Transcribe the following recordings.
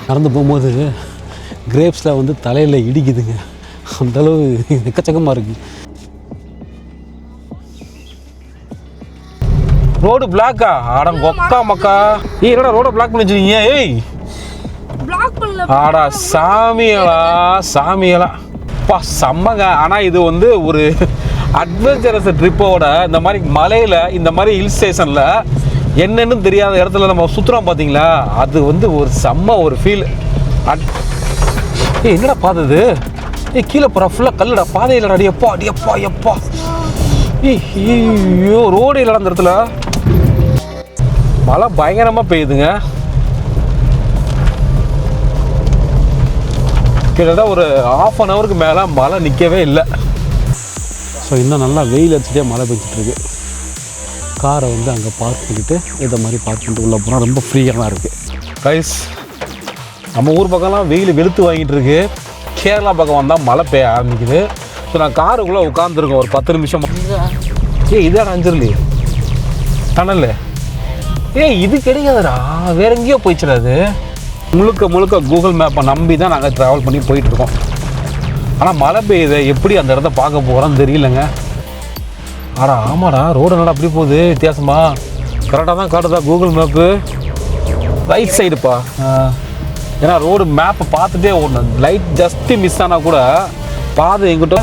நடந்து போகும்போது கிரேப்ஸில் வந்து தலையில் இடிக்குதுங்க, அந்தளவு எக்கச்சக்கமாக இருக்குது. ரோடு பிளாக்கா? ஆடம் கொக்கா மக்கா. என்னடா ரோட பிளாக் பண்ணி வச்சிருக்கீங்க? ஏய் ஆடா சாமியலா பா செம்மங்க. ஆனால் இது வந்து ஒரு அட்வென்ச்சரஸ் ட்ரிப்போட இந்த மாதிரி மலையில் இந்த மாதிரி ஹில் ஸ்டேஷனில் என்னன்னு தெரியாத இடத்துல நம்ம சுற்றுறோம் பார்த்தீங்களா, அது வந்து ஒரு செம்ம ஒரு ஃபீல். என்னடா பார்த்தது? கீழே போகிற ஃபுல்லாக கல்லுடா, பாதையில் அடியப்பா அடியப்பா எப்பா. ஐயோ ரோடு இல்லைடா அந்த இடத்துல. மழை பயங்கரமாக பெய்யுதுங்க. கிட்டத்தட்ட ஒரு 1/2 ஹவருக்கு மேலே மழை நிற்கவே இல்லை. ஸோ இன்னும் நல்லா வெயில் அடிச்சுட்டே மழை பெஞ்சிட்ருக்கு. காரை வந்து அங்கே பார்க் பண்ணிவிட்டு இதை மாதிரி பார்க் பண்ணிட்டு உள்ளே போனால் ரொம்ப ஃப்ரீயாக தான் இருக்குது. கைஸ், நம்ம ஊர் பக்கம்லாம் வெயில் வெளுத்து வாங்கிட்டு இருக்கு. கேரளா பக்கம் வந்தால் மழை பெய்ய ஆரம்பிக்குது. ஸோ நான் காருக்குள்ளே உட்காந்துருக்கேன் ஒரு 10 நிமிஷம். இதான் அஞ்சிரலி டனல். இது கிடையாதுடா, வேற எங்கேயோ போயிடுச்சுடாது. முழுக்க கூகுள் மேப்பை நம்பி தான் நாங்கள் ட்ராவல் பண்ணி போயிட்டுருக்கோம். ஆனால் மழை பெய்யுது, எப்படி அந்த இடத்த பார்க்க போகிறோன்னு தெரியலங்க. ஆமாடா, ரோடு நல்லா அப்படி போகுது வித்தியாசமா. கரெக்டாக தான் காட்டுதா கூகுள் மேப்பு? ரைட் சைடுப்பா. ஏன்னா ரோடு மேப்பை பார்த்துட்டே ஓடணும். லைட் ஜஸ்ட்டு மிஸ் ஆனால் கூட பாதை எங்கிட்ட.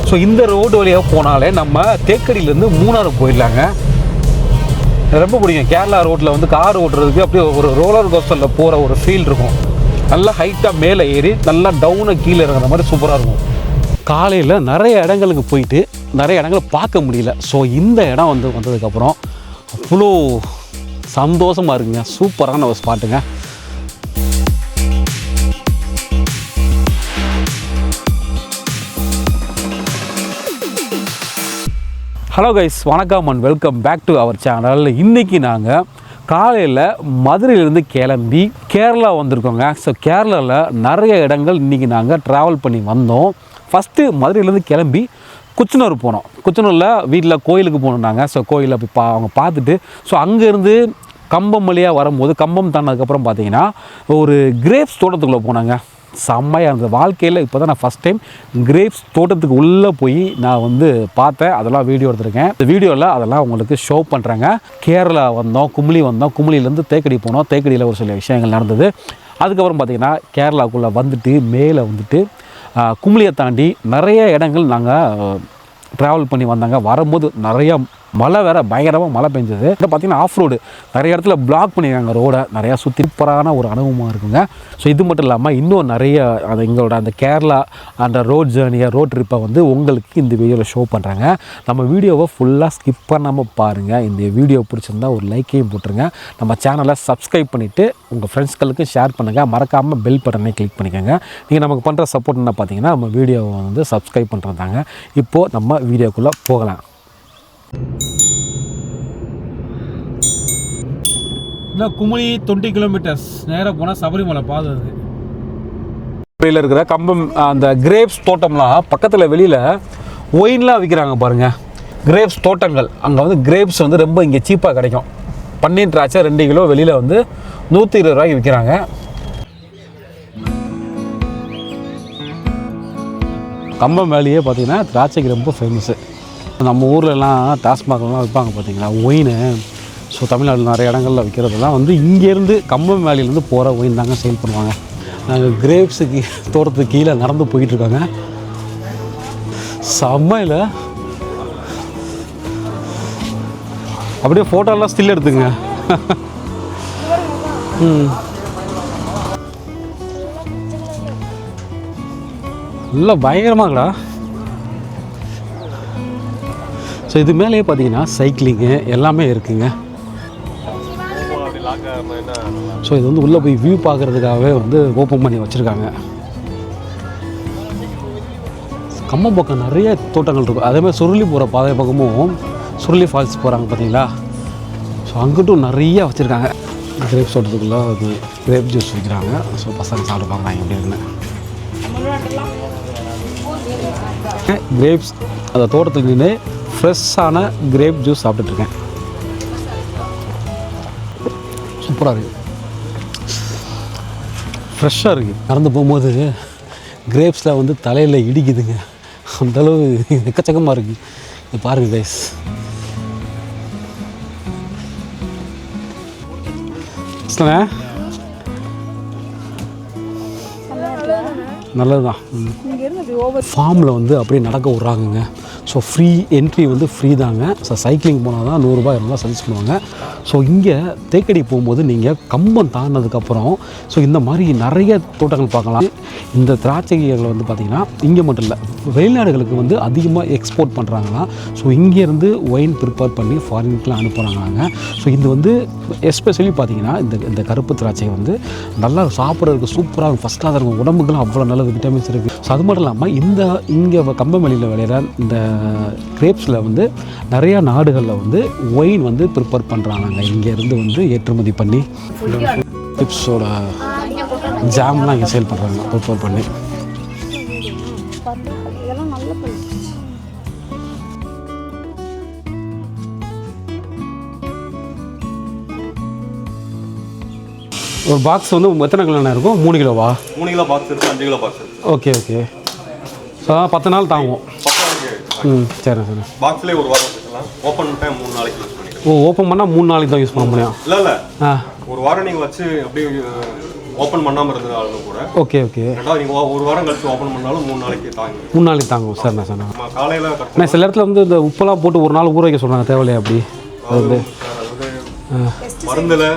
ஸோ இந்த ரோடு வழியாக போனாலே நம்ம தேக்கடியிலேருந்து மூணாறு போயிடலாங்க. ரொம்ப பிடிக்கும். கேரளா ரோட்டில் வந்து கார் ஓட்டுறதுக்கு அப்படியே ஒரு ரோலர் கோஸ்டரில் போகிற ஒரு ஃபீல் இருக்கும். நல்லா ஹைட்டாக மேலே ஏறி நல்லா டவுனை கீழே இறங்குற மாதிரி சூப்பராக இருக்கும். காலையில் நிறைய இடங்களுக்கு போயிட்டு நிறைய இடங்களை பார்க்க முடியல. ஸோ இந்த இடம் வந்து வந்ததுக்கப்புறம் அவ்வளோ சந்தோஷமாக இருக்குங்க. சூப்பரான ஒரு ஸ்பாட்டுங்க. ஹலோ கைஸ், வணக்கம் and welcome back to our channel. இன்றைக்கி நாங்கள் காலையில் மதுரையிலேருந்து கிளம்பி கேரளா வந்திருக்கோங்க. ஸோ கேரளாவில் நிறைய இடங்கள் இன்றைக்கி நாங்கள் ட்ராவல் பண்ணி வந்தோம். ஃபஸ்ட்டு மதுரையிலேருந்து கிளம்பி குச்சனூர் போனோம். குச்சனூரில் வீட்டில் கோயிலுக்கு போனோம் நாங்கள். ஸோ கோயிலில் போய் அவங்க பார்த்துட்டு, ஸோ அங்கேருந்து கம்பம் வழியாக வரும்போது, கம்பம் தானதுக்கப்புறம் பார்த்தீங்கன்னா ஒரு கிரேப்ஸ் தோட்டத்துக்குள்ளே போனாங்க. செம்மையாக இருந்தது. வாழ்க்கையில் இப்போ தான் நான் ஃபஸ்ட் டைம் கிரேப்ஸ் தோட்டத்துக்கு உள்ளே போய் நான் வந்து பார்த்தேன். அதெல்லாம் வீடியோ எடுத்துருக்கேன். இந்த வீடியோவில் அதெல்லாம் உங்களுக்கு ஷோ பண்ணுறேங்க. கேரளா வந்தோம், குமுளி வந்தோம், குமுளிலேருந்து தேக்கடி போனோம். தேக்கடியில் ஒரு சில விஷயங்கள் நடந்தது. அதுக்கப்புறம் பார்த்திங்கன்னா கேரளாவுக்குள்ளே வந்துட்டு மேலே வந்துட்டு குமுளியை தாண்டி நிறைய இடங்கள் நாங்கள் ட்ராவல் பண்ணி வந்தாங்க. வரும்போது நிறையா மழை வேறு, பயங்கரமாக மழை பெஞ்சது. இப்போ பார்த்திங்கன்னா ஆஃப் ரோடு நிறைய இடத்துல பிளாக் பண்ணியிருக்காங்க ரோடை. நிறையா சூப்பரான ஒரு அனுபவமாக இருக்குங்க. ஸோ இது மட்டும் இல்லாமல் இன்னும் நிறைய எங்களோட அந்த கேரளா அந்த ரோட் ஜேர்னியை, ரோட் ட்ரிப்பை வந்து உங்களுக்கு இந்த வீடியோவில் ஷோ பண்ணுறாங்க. நம்ம வீடியோவை ஃபுல்லாக ஸ்கிப் பண்ணாமல் பாருங்கள். இந்த வீடியோ பிடிச்சிருந்தா ஒரு லைக்கையும் போட்டுருங்க. நம்ம சேனலை சப்ஸ்கிரைப் பண்ணிவிட்டு உங்கள் ஃப்ரெண்ட்ஸ்களுக்கு ஷேர் பண்ணுங்கள். மறக்காமல் பெல் பட்டனை கிளிக் பண்ணிக்கோங்க. நீங்கள் நமக்கு பண்ணுற சப்போர்ட் என்ன பார்த்தீங்கன்னா நம்ம வீடியோவை வந்து சப்ஸ்கிரைப் பண்ணுறதாங்க. இப்போது நம்ம வீடியோக்குள்ளே போகலாம். இந்த குமுளி 20 கிலோமீட்டர்ஸ் நேராக போனால் சபரிமலை பாதை. அது வெளியில் இருக்கிற கம்பம் அந்த கிரேப்ஸ் தோட்டம்லாம் பக்கத்தில் வெளியில் ஒயின்லாம் விற்கிறாங்க பாருங்கள். கிரேப்ஸ் தோட்டங்கள். அங்கே வந்து கிரேப்ஸ் வந்து ரொம்ப இங்கே சீப்பாக கிடைக்கும். பன்னீர் திராட்சை 2 கிலோ வெளியில் வந்து 120 ரூபாய்க்கு விற்கிறாங்க. கம்பம் வேலையே பார்த்தீங்கன்னா திராட்சைக்கு ரொம்ப ஃபேமஸ்ஸு. நம்ம ஊர்லலாம் டாஸ்மாக்லாம் வைப்பாங்க பார்த்தீங்களா ஒயின். ஸோ தமிழ்நாட்டில் நிறைய இடங்களில் விற்கிறதெல்லாம் வந்து இங்கேருந்து கம்பம் வேலையிலேருந்து போகிற ஒயின் தாங்க சேல் பண்ணுவாங்க. நாங்கள் கிரேப்ஸுக்கு தோட்டத்துக்கு கீழே நடந்து போயிட்டுருக்காங்க. செம்மையில் அப்படியே ஃபோட்டோலாம் ஸ்டில் எடுத்துங்க. நல்லா பயங்கரமாகடா. ஸோ இது மேலேயே பார்த்தீங்கன்னா சைக்கிளிங்கு எல்லாமே இருக்குங்க. ஸோ இது வந்து உள்ளே போய் வியூ பார்க்குறதுக்காகவே வந்து ஓப்பன் பண்ணி வச்சுருக்காங்க. கம்பம் பக்கம் நிறைய தோட்டங்கள் இருக்கும். அதேமாதிரி சுருளி போகிற பாதை பக்கமும் சுருளி ஃபால்ஸ் போகிறாங்க பார்த்தீங்களா. ஸோ அங்கிட்டும் நிறைய வச்சுருக்காங்க. கிரேப்ஸ் தோட்டத்துக்குள்ளே அது கிரேப் ஜூஸ் விற்கிறாங்க. ஸோ பசங்க சாப்பிட்டு பார்க்குறாங்க எப்படி இருக்குன்னு. கிரேப்ஸ் அந்த தோட்டத்துக்கு நின்று ஃப்ரெஷ்ஷான கிரேப் ஜூஸ் சாப்பிட்டுட்ருக்கேன். சூப்பராக இருக்குது. ஃப்ரெஷ்ஷாக இருக்குது. நடந்து போகும்போது கிரேப்ஸில் வந்து தலையில் இடிக்குதுங்க, அந்தளவு எக்கச்சக்கமாக இருக்குது. இது பாருங்கள் கைஸ். நல்லது தான். ஃபார்மில் வந்து அப்படியே நடக்க விட்றாங்கங்க. ஸோ ஃப்ரீ என்ட்ரி வந்து ஃப்ரீ தாங்க. ஸோ சைக்கிளிங் போனால் தான் 100 ரூபாய் இருந்தால் சஜஸ்ட் பண்ணுவாங்க. ஸோ இங்கே தேக்கடி போகும்போது நீங்கள் கம்பம் தாண்டினதுக்கப்புறம் ஸோ இந்த மாதிரி நிறைய தோட்டங்கள் பார்க்கலாம். இந்த திராட்சைகள் வந்து பார்த்திங்கன்னா இங்கே மட்டும் இல்லை, வெளிநாடுகளுக்கு வந்து அதிகமாக எக்ஸ்போர்ட் பண்ணுறாங்களாம். ஸோ இங்கேருந்து ஒயின் ப்ரிப்பேர் பண்ணி ஃபாரினுக்குலாம் அனுப்புகிறாங்க. ஸோ இது வந்து எஸ்பெஷலி பார்த்திங்கன்னா இந்த கருப்பு திராட்சை வந்து நல்லா சாப்பிட்றதுக்கு சூப்பராக இருக்கும், ஃபஸ்ட் கிளாஸாக இருக்கும், உடம்புக்குலாம் அவ்வளோ நல்லது, விட்டமின்ஸ் இருக்குது. ஸோ அது மட்டும் இல்லாமல் இங்கே கம்பமல்லியில் விளையிற இந்த கிரேப்ஸில் வந்து நிறையா நாடுகளில் வந்து ஒயின் வந்து ப்ரிப்பேர் பண்ணுறாங்க. இங்கேருந்து வந்து ஏற்றுமதி பண்ணி கிரேப்ஸோட ஜாம்லாம் இங்கே சேல் பண்ணுறாங்க ப்ரிப்பேர் பண்ணி. ஒரு பாக்ஸ் வந்து எத்தனை கிலோண்ணா இருக்கும்? 3 கிலோவா? 3 கிலோ பாக்ஸ் இருக்குது, 5 கிலோ பாக்ஸ் இருக்குது. Okay okay. ஸோ 10 நாள் தாங்கும். சரி சரி. பாக்ஸ்லேயே ஒரு வாரம் வச்சுக்கலாம். ஓப்பன் டைம் 3 நாளைக்கு யூஸ் பண்ணிக்கலாம். ஓ, ஓப்பன் பண்ணால் 3 நாளைக்கு தான் யூஸ் பண்ண முடியும்? இல்லை ஒரு வாரம் நீங்கள் வச்சு அப்படியே ஓப்பன் பண்ணாமல் இருந்தாலும் கூட. Okay okay. ரெண்டாவது நீங்கள் ஒரு வாரம் கழிச்சு ஓப்பன் பண்ணாலும் 3 நாளைக்கு தாங்கும். 3 நாளைக்கு தாங்கும். சரிண்ணா சரிண்ணா. காலையில் சில இடத்துல வந்து இந்த உப்பெல்லாம் போட்டு ஒரு நாள் ஊற வைக்க சொல்கிறாங்க, தேவையில்லையா அப்படி? அது மருந்தில்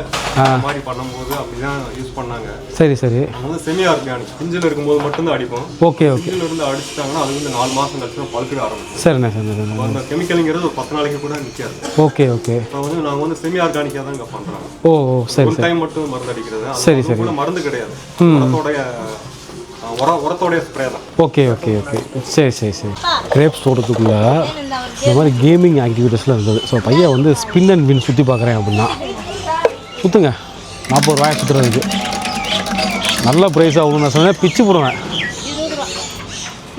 மாதிரி பண்ணும்போது அப்படிதான் யூஸ் பண்ணாங்க. சரி சரி. வந்து செமி ஆர்கானிக் பிஞ்சில் இருக்கும்போது மட்டும்தான் அடிப்போம். Okay okay. பிஞ்சில் இருந்து அடிச்சிட்டாங்கன்னா அது வந்து 4 மாதம் கழிச்சு பழுக்க ஆரம்பிக்கும். சரிண்ணா சரிண்ணா. அந்த கெமிக்கலுங்கிறது ஒரு 10 நாளைக்கு கூட நிற்காது. Okay okay. இப்போ வந்து நாங்கள் வந்து செமி ஆர்கானிக்காக தான் இங்கே பண்ணுறோம். ஓ ஓ சரி. ஒரு டைம் மட்டும் மருந்து அடிக்கிறது. சரி சரி. மருந்து கிடையாது, உரத்தோடைய ஸ்ப்ரே தான். Okay okay okay. சரி சரி சரி. கிரேப்ஸ் தோட்டத்துக்குள்ளே இந்த மாதிரி கேமிங் ஆக்டிவிட்டீஸ்லாம் இருந்தது. ஸோ பையன் வந்து ஸ்பின் அண்ட் வின் சுற்றி பார்க்குறேன் அப்படின்னா சுற்றுங்க, 40 ரூபாய் சுற்றுறதுக்கு நல்ல ப்ரைஸ் ஆகும். நான் சொன்னேன் பிச்சு போடுவேன்.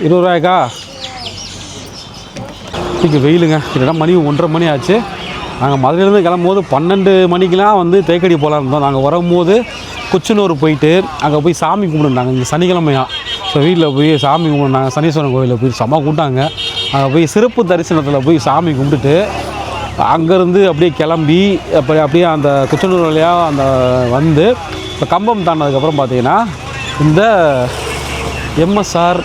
20 ரூபாய்க்கா? இன்றைக்கி வெயிலுங்க. இல்லைனா மணி 1:30 மணி ஆச்சு. நாங்கள் மதுரையிலேருந்து கிளம்பும்போது 12 மணிக்கெலாம் வந்து தேக்கடி போகலாம் இருந்தோம். நாங்கள் வரும்போது குச்சனூர் போயிட்டு அங்கே போய் சாமி கும்பிடுனாங்க. இங்கே சனிக்கிழமையா. ஸோ வீட்டில் போய் சாமி கும்பிடுனாங்க. சனீஸ்வரன் கோயிலில் போய் செம்ம கூட்டாங்க. அங்கே போய் சிறப்பு தரிசனத்தில் போய் சாமி கும்பிட்டுட்டு அங்கேருந்து அப்படியே கிளம்பி அப்படியே அந்த குச்சனூர் வழியாக அந்த வந்து இப்போ கம்பம் தாண்டினதுக்கப்புறம் பார்த்தீங்கன்னா இந்த எம்எஸ்ஆர்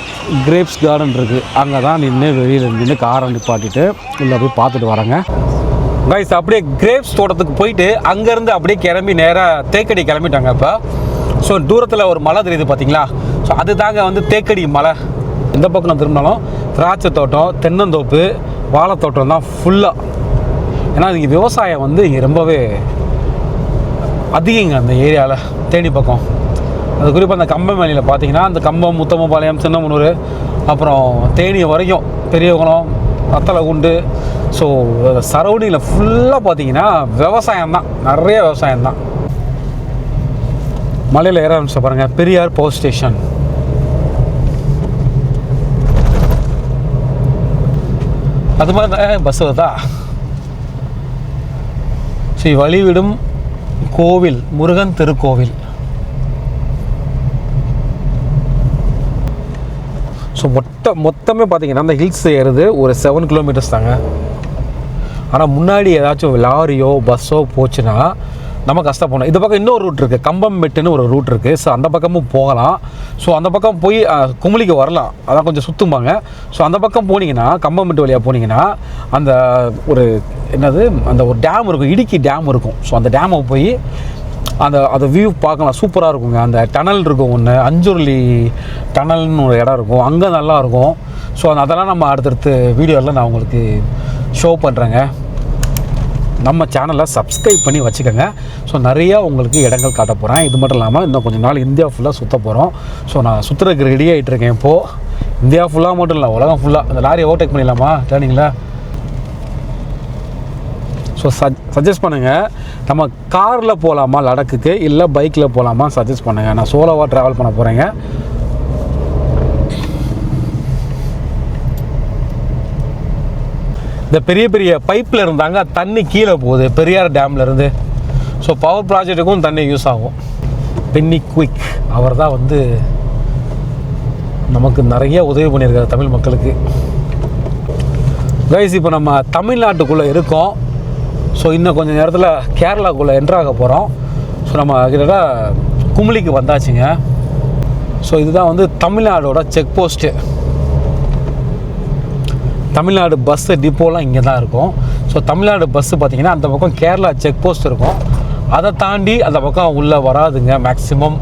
கிரேப்ஸ் கார்டன் இருக்குது. அங்கே தான் நின்று வெளியில் நின்று காரை நிப்பாட்டிட்டு உள்ளே போய் பார்த்துட்டு வராங்க கைஸ். அப்படியே கிரேப்ஸ் தோட்டத்துக்கு போயிட்டு அங்கேருந்து அப்படியே கிளம்பி நேராக தேக்கடி கிளம்பிட்டாங்க. இப்போ ஸோ தூரத்தில் ஒரு மலை தெரியுது பார்த்தீங்களா? ஸோ அது தாங்க வந்து தேக்கடி மலை. எந்த பக்கம் திரும்பினாலும் திராட்சை தோட்டம், தென்னந்தோப்பு, வாழைத்தோட்டம் தான் ஃபுல்லாக. ஏன்னா இங்கே விவசாயம் வந்து இங்கே ரொம்பவே அதிகங்க அந்த ஏரியாவில் தேனி பக்கம். அது குறிப்பாக அந்த கம்பமல்லியில் பார்த்தீங்கன்னா அந்த கம்பம், முத்தமபாளையம், சின்னமனூர், அப்புறம் தேனி வரைக்கும் பெரியகுளம், அத்தலகுண்டு. ஸோ சரௌண்டிங்கில் ஃபுல்லாக பார்த்தீங்கன்னா விவசாயம் தான், நிறைய விவசாயம் தான். மலையில் ஏற ஆரம்பிச்ச பாருங்கள், பெரியார் பவர் ஸ்டேஷன். அது மாதிரி பஸ் வருதா? ஸ்ரீ வழிவிடும் கோவில், முருகன் திருக்கோவில். ஸோ மொத்தமே பார்த்தீங்கன்னா அந்த ஹில்ஸ் ஏறுது ஒரு 7 கிலோமீட்டர்ஸ் தாங்க. ஆனால் முன்னாடி ஏதாச்சும் லாரியோ பஸ்ஸோ போச்சுன்னா நம்ம கஷ்டப்படணும். இந்த பக்கம் இன்னொரு ரூட் இருக்குது, கம்பம்மெட்டுன்னு ஒரு ரூட் இருக்குது. ஸோ அந்த பக்கமும் போகலாம். ஸோ அந்த பக்கம் போய் குமுளிக்கு வரலாம், அதான் கொஞ்சம் சுற்றும்பாங்க. ஸோ அந்த பக்கம் போனீங்கன்னா, கம்பம்மெட்டு வழியாக போனீங்கன்னா அந்த ஒரு அந்த ஒரு டேம் இருக்கும், இடுக்கி டேம் இருக்கும். ஸோ அந்த டேமை போய் அந்த வியூ பார்க்கலாம், சூப்பராக இருக்குங்க. அந்த டனல் இருக்கும் ஒன்று, அஞ்சுருளி டனல்னு ஒரு இடம் இருக்கும், அங்கே நல்லாயிருக்கும். ஸோ அதெல்லாம் நம்ம அடுத்தடுத்து வீடியோவில் நான் உங்களுக்கு ஷோ பண்ணுறேங்க. நம்ம சேனலை சப்ஸ்கிரைப் பண்ணி வச்சுக்கோங்க. ஸோ நிறையா உங்களுக்கு இடங்கள் காட்ட போகிறேன். இது மட்டும் இல்லாமல் இன்னும் கொஞ்சம் நாள் இந்தியா ஃபுல்லாக சுற்ற போகிறோம். ஸோ நான் சுற்றுறதுக்கு ரெடி ஆகிட்டு இருக்கேன் இப்போது. இந்தியா ஃபுல்லாக மட்டும் இல்லை, உலகம் ஃபுல்லாக. அந்த லாரியை ஓவர்டேக் பண்ணிடலாமா டேர்னிங்கில்? ஸோ சஜஸ்ட் பண்ணுங்கள், நம்ம காரில் போகலாமா லடாக்குக்கு, இல்லை பைக்கில் போகலாமா சஜஸ்ட் பண்ணுங்கள். நான் சோலோவாக ட்ராவல் பண்ண போகிறேங்க. இந்த பெரிய பெரிய பைப்பில் இருந்தாங்க தண்ணி கீழே போகுது பெரியார் டேம்லேருந்து. ஸோ பவர் ப்ராஜெக்ட்டுக்கும் தண்ணி யூஸ் ஆகும். பென்னி குயிக் அவர் தான் வந்து நமக்கு நிறைய உதவி பண்ணியிருக்காரு தமிழ் மக்களுக்கு. கைஸ், இப்போ நம்ம தமிழ்நாட்டுக்குள்ளே இருக்கோம். ஸோ இன்னும் கொஞ்சம் நேரத்தில் கேரளாக்குள்ளே என்ட்ராக போகிறோம். ஸோ நம்ம கிட்ட குமுளிக்கு வந்தாச்சுங்க. ஸோ இதுதான் வந்து தமிழ்நாடோட செக் போஸ்ட்டு. தமிழ்நாடு பஸ்ஸு டிப்போலாம் இங்கே தான் இருக்கும். ஸோ தமிழ்நாடு பஸ்ஸு பார்த்திங்கன்னா அந்த பக்கம் கேரளா செக் போஸ்ட் இருக்கும். அதை தாண்டி அந்த பக்கம் உள்ளே வராதுங்க மேக்ஸிமம்.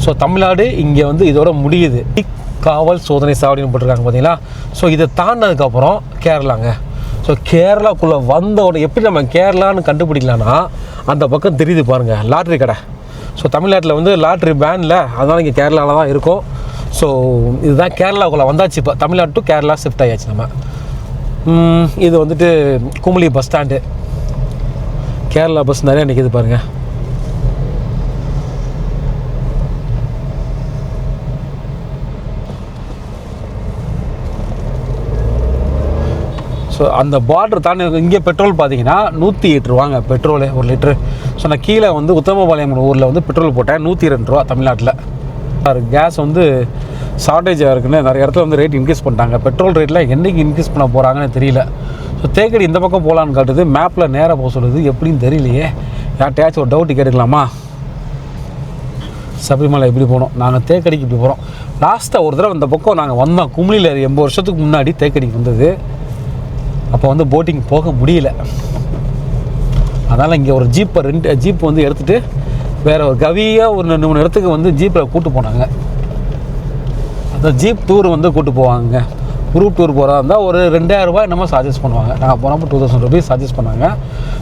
ஸோ தமிழ்நாடு இங்கே வந்து இதோட முடியுது. காவல் சோதனை சாவடின்னு போட்டிருக்காங்க பார்த்தீங்களா. ஸோ இதை தாண்டினதுக்கப்புறம் கேரளாங்க. ஸோ கேரளாக்குள்ளே வந்தோடனே எப்படி நம்ம கேரளான்னு கண்டுபிடிக்கலான்னா அந்த பக்கம் தெரியுது பாருங்கள் லாட்ரி கடை. ஸோ தமிழ்நாட்டில் வந்து லாட்ரி பேனில் அதனால் இங்கே கேரளாவில் தான் இருக்கும். ஸோ இதுதான் கேரளாவுக்குள்ளே வந்தாச்சு. இப்போ தமிழ்நாடு டு கேரளா ஷிஃப்ட் ஆகியாச்சு நம்ம. இது வந்துட்டு Kumily bus stand. Kerala bus நிறையா நிற்கிது பாருங்கள். ஸோ அந்த பார்டர் தாண்டி இங்கே பெட்ரோல் பார்த்தீங்கன்னா 108 ரூபாங்க பெட்ரோலு 1 லிட்ரு. ஸோ நான் கீழே வந்து உத்தமபாளையம் ஊரில் வந்து பெட்ரோல் போட்டேன் 102 ரூபா தமிழ்நாட்டில். கேஸ் வந்து ஷார்ட்டேஜாக இருக்குன்னு நிறைய இடத்துல வந்து ரேட் இன்க்ரீஸ் பண்ணிட்டாங்க. பெட்ரோல் ரேட்டில் என்றைக்கு இன்க்ரீஸ் பண்ண போகிறாங்கன்னு தெரியல. ஸோ தேக்கடி இந்த பக்கம் போகலான்னு காட்டுது, மேப்பில் நேராக போக சொல்லுது. எப்படின்னு தெரியலையே. யார்கிட்டயாச்சும் ஒரு டவுட்டு கேட்டுக்கலாமா? சபரிமலை எப்படி போனோம், நாங்கள் தேக்கடிக்கு இப்படி போகிறோம். லாஸ்ட்டாக ஒரு தடவை இந்த பக்கம் நாங்கள் வந்தோம். குமுளியில் 80 வருஷத்துக்கு முன்னாடி தேக்கடிக்கு வந்தது. அப்போ வந்து போட்டிங் போக முடியல. அதனால் இங்கே ஒரு ஜீப் வந்து எடுத்துகிட்டு வேறு ஒரு கவியாக ஒரு 2-3 இடத்துக்கு வந்து ஜீப்பில் கூப்பிட்டு போனாங்க. அந்த ஜீப் டூர் வந்து கூப்பிட்டு போவாங்க. குரூப் டூர் போகிறதா இருந்தால் ஒரு 2000 ரூபாய் என்னமோ சார்ஜஸ் பண்ணுவாங்க. நாங்கள் போனப்போ 2000 rupees சார்ஜஸ் பண்ணாங்க.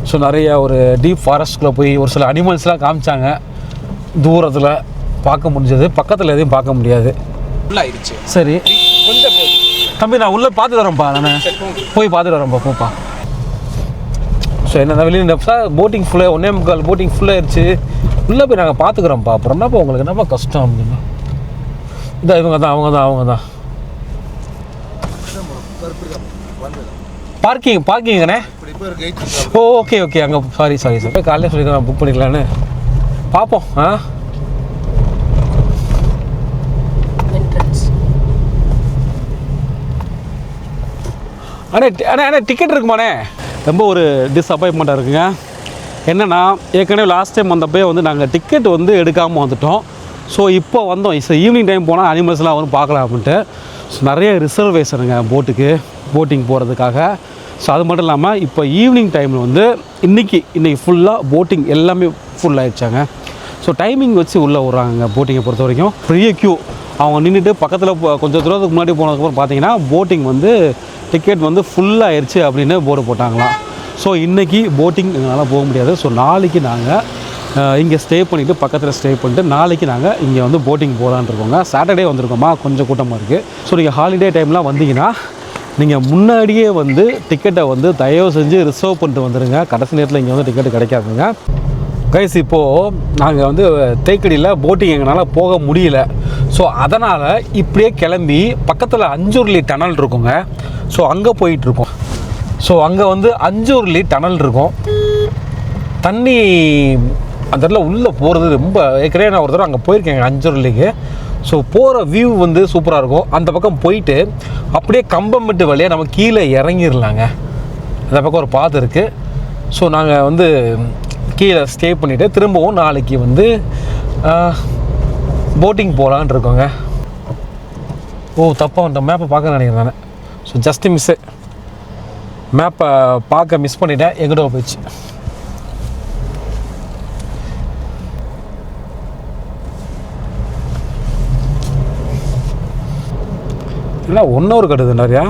ஸோ நிறையா ஒரு டீப் ஃபாரஸ்ட்டில் போய் ஒரு சில அனிமல்ஸ்லாம் காமிச்சாங்க. தூரத்தில் பார்க்க முடிஞ்சது, பக்கத்தில் எதையும் பார்க்க முடியாது. ஃபுல்லாகிடுச்சு. சரி கொஞ்சம் தம்பி, நான் உள்ளே பார்த்துட்டு வரேன்ப்பா. நான் போய் பார்த்துட்டு வரேன்ப்பா. போப்பா. ஸோ என்ன வெளியே சார் போட்டிங் ஃபுல்லாக 1.25 போட்டிங் ஃபுல்லாகிடுச்சு. உள்ளே போய் நாங்கள் பார்த்துக்குறோம்ப்பா. அப்புறம் என்னப்பா உங்களுக்கு என்னப்பா கஷ்டம் அப்படின்னா இதான் இவங்க தான் பார்க்கிங்கண்ணே. ஓகே அங்கே சாரி சார் காலையில் சொல்லிக்கிறேன் புக் பண்ணிக்கலான்னு பார்ப்போம். அண்ணே டிக்கெட் இருக்குமாண்ணே? ரொம்ப ஒரு டிஸப்பாயின்மெண்ட்டாக இருக்குங்க. என்னென்னா ஏற்கனவே லாஸ்ட் டைம் வந்தப்போ வந்து நாங்கள் டிக்கெட் வந்து எடுக்காமல் வந்துவிட்டோம். ஸோ இப்போ வந்தோம். ஸோ ஈவினிங் டைம் போனால் அனிமல்ஸ்லாம் வந்து பார்க்கலாம் அப்படின்ட்டு. ஸோ நிறைய ரிசர்வேஷனுங்க போட்டிங் போகிறதுக்காக. ஸோ அது மட்டும் இல்லாமல் இப்போ ஈவினிங் டைமில் வந்து இன்றைக்கி ஃபுல்லாக போட்டிங் எல்லாமே ஃபுல் ஆகிடுச்சாங்க. ஸோ டைமிங் வச்சு உள்ளே விட்றாங்க. போட்டிங்கை பொறுத்த வரைக்கும் பெரிய க்யூ. அவங்க நின்றுட்டு பக்கத்தில் கொஞ்சம் தூரத்துக்கு முன்னாடி போனதுக்கப்புறம் பார்த்தீங்கன்னா போட்டிங் வந்து டிக்கெட் வந்து ஃபுல்லாகிடுச்சு அப்படின்னு போர்டு போட்டாங்களாம். ஸோ இன்றைக்கி போட்டிங் எங்களால் போக முடியாது. ஸோ நாளைக்கு நாங்கள் இங்கே ஸ்டே பண்ணிவிட்டு பக்கத்தில் ஸ்டே பண்ணிட்டு நாளைக்கு நாங்கள் இங்கே வந்து போட்டிங் போகலான்னு இருக்கோங்க. சாட்டர்டே வந்திருக்கோமா, கொஞ்சம் கூட்டமாக இருக்குது. ஸோ நீங்கள் ஹாலிடே டைம்லாம் வந்தீங்கன்னா நீங்கள் முன்னாடியே வந்து டிக்கெட்டை வந்து தயவு செஞ்சு ரிசர்வ் பண்ணிட்டு வந்துடுங்க. கடைசி நேரத்தில் இங்கே வந்து டிக்கெட்டு கிடைக்காதுங்க. கைஸ், இப்போது நாங்கள் வந்து தேக்கடியில் போட்டிங் எங்களால் போக முடியல. ஸோ அதனால் இப்படியே கிளம்பி பக்கத்தில் அஞ்சூர்லி டனல் இருக்குங்க. ஸோ அங்கே போயிட்டுருக்கோம். ஸோ அங்கே வந்து அஞ்சூர்லி டனல் இருக்கும். தண்ணி அந்த இடத்துல உள்ளே போகிறது ரொம்ப ஏற்கனவே நான் ஒரு தடவை அங்கே போயிருக்கேங்க அஞ்சூர்லிக்கு. ஸோ போகிற வியூ வந்து சூப்பராக இருக்கும். அந்த பக்கம் போயிட்டு அப்படியே கம்பம்பட்டு வழியாக நம்ம கீழே இறங்கிடலாங்க. அந்த பக்கம் ஒரு பாதை இருக்குது. ஸோ நாங்கள் வந்து கீழே ஸ்டே பண்ணிவிட்டு திரும்பவும் நாளைக்கு வந்து போட்டிங் போகலான் இருக்கோங்க. தப்பாக வந்துட்டேன். மேப்பை பார்க்க நினைக்கிறேன் நான். So just miss. மேப்பை பார்க்க மிஸ் பண்ணிட்டேன். எங்கிட்ட போயிடுச்சு. இல்லை 1 hour கட்டுது நிறையா.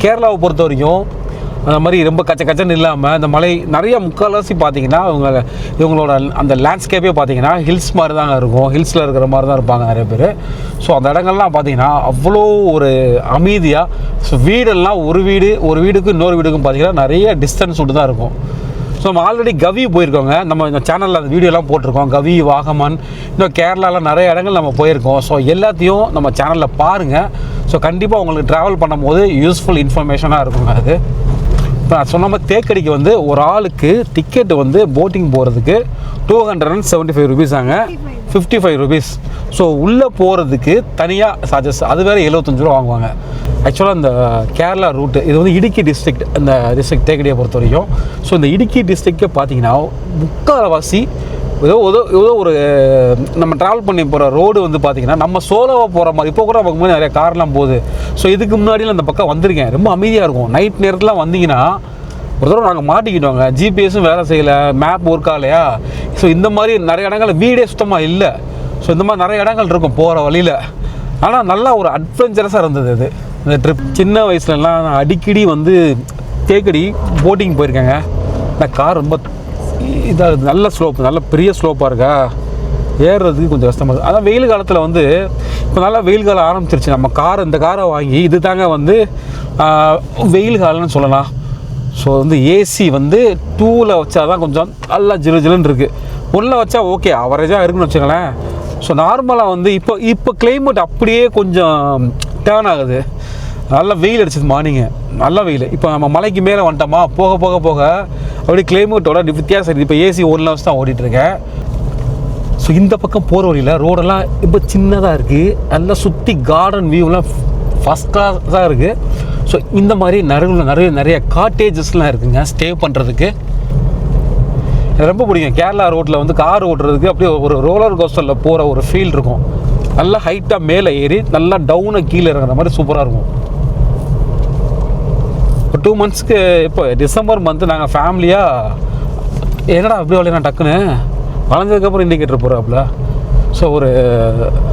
கேரளாவை பொறுத்த வரைக்கும் அந்த மாதிரி ரொம்ப கச்சன்னு இல்லாமல் அந்த மலை நிறைய முக்கால்வாசி பார்த்தீங்கன்னா இவங்களோட அந்த லேண்ட்ஸ்கேப்பே பார்த்தீங்கன்னா ஹில்ஸ் மாதிரி தாங்க இருக்கும். ஹில்ஸில் இருக்கிற மாதிரி தான் இருப்பாங்க நிறைய பேர். ஸோ அந்த இடங்கள்லாம் பார்த்தீங்கன்னா அவ்வளோ ஒரு அமைதியாக. ஸோ வீடெல்லாம் ஒரு வீடுக்கும் இன்னொரு வீடுக்கும் பார்த்தீங்கன்னா நிறைய டிஸ்டன்ஸ் விட்டு தான் இருக்கும். ஸோ நம்ம ஆல்ரெடி கவி போயிருக்கோங்க. நம்ம இந்த சேனலில் அந்த வீடியோலாம் போட்டிருக்கோம். கவி, வாகமன், இன்னும் கேரளாவில் நிறைய இடங்கள் நம்ம போயிருக்கோம். ஸோ எல்லாத்தையும் நம்ம சேனலில் பாருங்கள். ஸோ கண்டிப்பாக உங்களுக்கு ட்ராவல் பண்ணும்போது யூஸ்ஃபுல் இன்ஃபர்மேஷனாக இருக்குங்க. அது இப்போ நான் சொன்ன மாதிரி தேக்கடிக்கு வந்து ஒரு ஆளுக்கு டிக்கெட்டு வந்து போட்டிங் போகிறதுக்கு 275 ருபீஸாங்க, 55 ருபீஸ். ஸோ உள்ளே போகிறதுக்கு தனியாக சார்ஜஸ், அது வேறு 75 ரூபா வாங்குவாங்க. ஆக்சுவலாக இந்த கேரளா ரூட்டு இது வந்து இடுக்கி டிஸ்ட்ரிக்ட், இந்த டிஸ்ட்ரிக்ட் தேக்கடியை பொறுத்த வரைக்கும். ஸோ இந்த இடுக்கி டிஸ்ட்ரிக்டை பார்த்தீங்கன்னா முக்கால்வாசி ஏதோ ஒரு நம்ம ட்ராவல் பண்ணி போகிற ரோடு வந்து பார்த்திங்கன்னா நம்ம சோலோவாக போகிற மாதிரி. இப்போ கூட பார்க்கும்போது நிறைய கார்லாம் போகுது. ஸோ இதுக்கு முன்னாடியில் அந்த பக்கம் வந்திருக்கேன், ரொம்ப அமைதியாக இருக்கும். நைட் நேரத்தில் வந்தீங்கன்னா ஒரு தடவை நாங்கள் மாட்டிக்கிட்டோங்க, ஜிபிஎஸும் வேலை செய்யலை, மேப் ஒர்க் ஆகலையா. ஸோ இந்த மாதிரி நிறைய இடங்கள் வீடே சுத்தமாக இல்லை. ஸோ இந்த மாதிரி நிறைய இடங்கள் இருக்கும் போகிற வழியில். ஆனால் நல்லா ஒரு அட்வென்ச்சரஸாக இருந்தது அது இந்த ட்ரிப். சின்ன வயசுலலாம் நான் அடிக்கடி வந்து தேக்கடி போட்டிங் போயிருக்கேங்க. இந்த கார் ரொம்ப இதாக நல்ல ஸ்லோப், நல்ல பெரிய ஸ்லோப்பாக இருக்கா, ஏறுறதுக்கு கொஞ்சம் கஷ்டமாக இருக்குது. அதான் வெயில் காலத்தில் வந்து இப்போ நல்லா வெயில் காலம் ஆரம்பிச்சிருச்சு. நம்ம இந்த காரை வாங்கி இது தாங்க வந்து வெயில் காலம்னு சொல்லலாம். ஸோ வந்து ஏசி வந்து 2ல் வச்சா தான் கொஞ்சம் நல்லா ஜிலுன்னு இருக்குது. 1ல் வச்சா ஓகே அவரேஜாக இருக்குன்னு வச்சுக்கோங்களேன். ஸோ நார்மலாக வந்து இப்போ கிளைமேட் அப்படியே கொஞ்சம் டேர்ன் ஆகுது. நல்லா வெயில் அடிச்சது மார்னிங்கு, நல்ல வெயில். இப்போ நம்ம மலைக்கு மேலே வந்துட்டோமா, போக போக போக அப்படியே கிளைமேட்டோட வித்தியாசம் இருக்குது. இப்போ ஏசி 1ல் வச்சு தான் ஓடிட்டுருக்கேன். ஸோ இந்த பக்கம் போகிற வழியில் ரோடெல்லாம் இப்போ சின்னதாக இருக்குது, நல்லா சுற்றி கார்டன் வியூலாம் ஃபஸ்ட் கிளாஸாக இருக்குது. ஸோ இந்த மாதிரி நிறைய காட்டேஜஸ்லாம் இருக்குங்க ஸ்டே பண்ணுறதுக்கு. எனக்கு ரொம்ப பிடிக்கும். கேரளா ரோட்டில் வந்து கார் ஓட்டுறதுக்கு அப்படியே ஒரு ரோலர் கோஸ்டரில் போகிற ஒரு ஃபீல் இருக்கும். நல்லா ஹைட்டாக மேலே ஏறி நல்லா டவுனை கீழே இறங்குற மாதிரி சூப்பராக இருக்கும். இப்போ 2 மந்த்ஸ்க்கு இப்போ டிசம்பர் மந்த்து நாங்கள் ஃபேமிலியாக என்னடா அப்படி வளையா டக்குன்னு வளைஞ்சதுக்கப்புறம் இண்டிகேட்டர் போகிறாப்புல. ஸோ ஒரு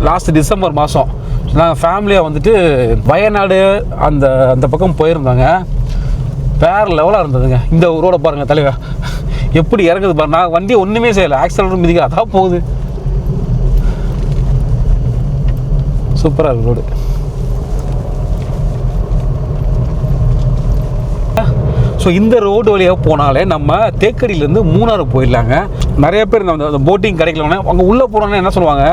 லாஸ்ட் டிசம்பர் மாதம் நாங்கள் ஃபேமிலியாக வந்துட்டு வயநாடு அந்த பக்கம் போயிருந்தாங்க. வேறு லெவலாக இருந்ததுங்க. இந்த ரோட பாருங்கள் தலைவா எப்படி இறங்குது பாருங்க. நான் வண்டி ஒன்றுமே செய்யலை, ஆக்சிடென்ட் மிதிக்க அதான் போகுது. சூப்பராக இருக்குது ரோடு. ஸோ இந்த ரோடு வழியாக போனாலே நம்ம தேக்கடியிலேருந்து மூணாறு போயிடலாங்க. நிறைய பேர் அந்த போட்டிங் கிடைக்கலன்னா அங்கே உள்ளே போனோன்னா என்ன சொல்லுவாங்க,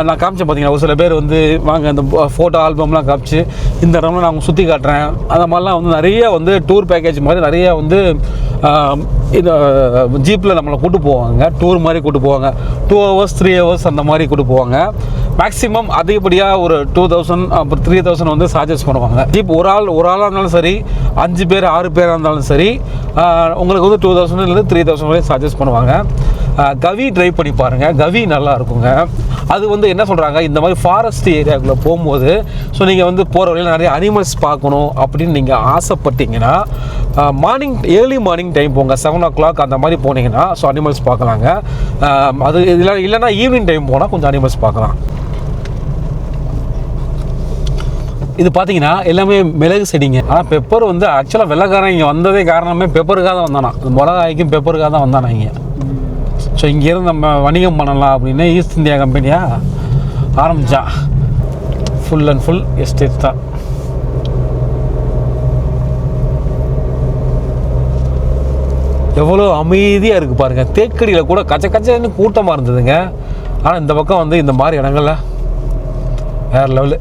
நான் காமிச்சேன் பார்த்தீங்கன்னா ஒரு சில பேர் வந்து வாங்க அந்த ஃபோட்டோ ஆல்பம்லாம் காமிச்சு இந்த இடம்லாம் நான் சுற்றி காட்டுறேன். அந்த மாதிரிலாம் வந்து நிறைய வந்து டூர் பேக்கேஜ் மாதிரி நிறையா வந்து இந்த ஜீப்பில் நம்மளை கூட்டு போவாங்க, டூர் மாதிரி கூட்டு போவாங்க. 2 hours 3 hours அந்த மாதிரி கூட்டு போவாங்க. மேக்ஸிமம் அதிகப்படியாக ஒரு 2000 அப்புறம் 3000 வந்து சார்ஜஸ் பண்ணுவாங்க. ஜீப் ஒரு ஆளாக இருந்தாலும் சரி, 5 பேர் 6 பேராக இருந்தாலும் சரி, உங்களுக்கு வந்து 2000 3000 வரை சார்ஜஸ் பண்ணுவாங்க. கவி ட்ரை பண்ணி பாருங்கள், கவி நல்லா இருக்குங்க. அது வந்து என்ன சொல்கிறாங்க, இந்த மாதிரி ஃபாரஸ்ட் ஏரியாவுக்குள்ளே போகும்போது ஸோ நீங்கள் வந்து போகிற வழியில் நிறைய அனிமல்ஸ் பார்க்கணும் அப்படின்னு நீங்கள் ஆசைப்பட்டீங்கன்னா ஏர்லி மார்னிங் டைம் போங்க, 7 o'clock அந்த மாதிரி போனீங்கன்னா ஸோ அனிமல்ஸ் பார்க்கலாங்க. அது இல்லைன்னா ஈவினிங் டைம் போனால் கொஞ்சம் அனிமல்ஸ் பார்க்கலாம். இது பார்த்தீங்கன்னா எல்லாமே மிளகு செடிங்க. ஆனால் பெப்பர் வந்து ஆக்சுவலாக வெள்ளைக்காரன் இங்கே வந்ததே காரணமே பெப்பருக்காக தான் வந்தானா, மிளகாய்க்கும் பெப்பருக்காக தான் வந்தானா இங்கே. ஸோ இங்கேருந்து நம்ம வணிகம் பண்ணலாம் அப்படின்னு ஈஸ்ட் இந்தியா கம்பெனியாக ஆரம்பித்தான். ஃபுல் அண்ட் ஃபுல் எஸ்டேட் தான். எவ்வளோ அமைதியாக இருக்குது பாருங்கள். தேக்கடியில் கூட கச்சன்னு கூட்டமாக இருந்ததுங்க. ஆனால் இந்த பக்கம் வந்து இந்த மாதிரி இடங்கள்ல வேறு லெவலு.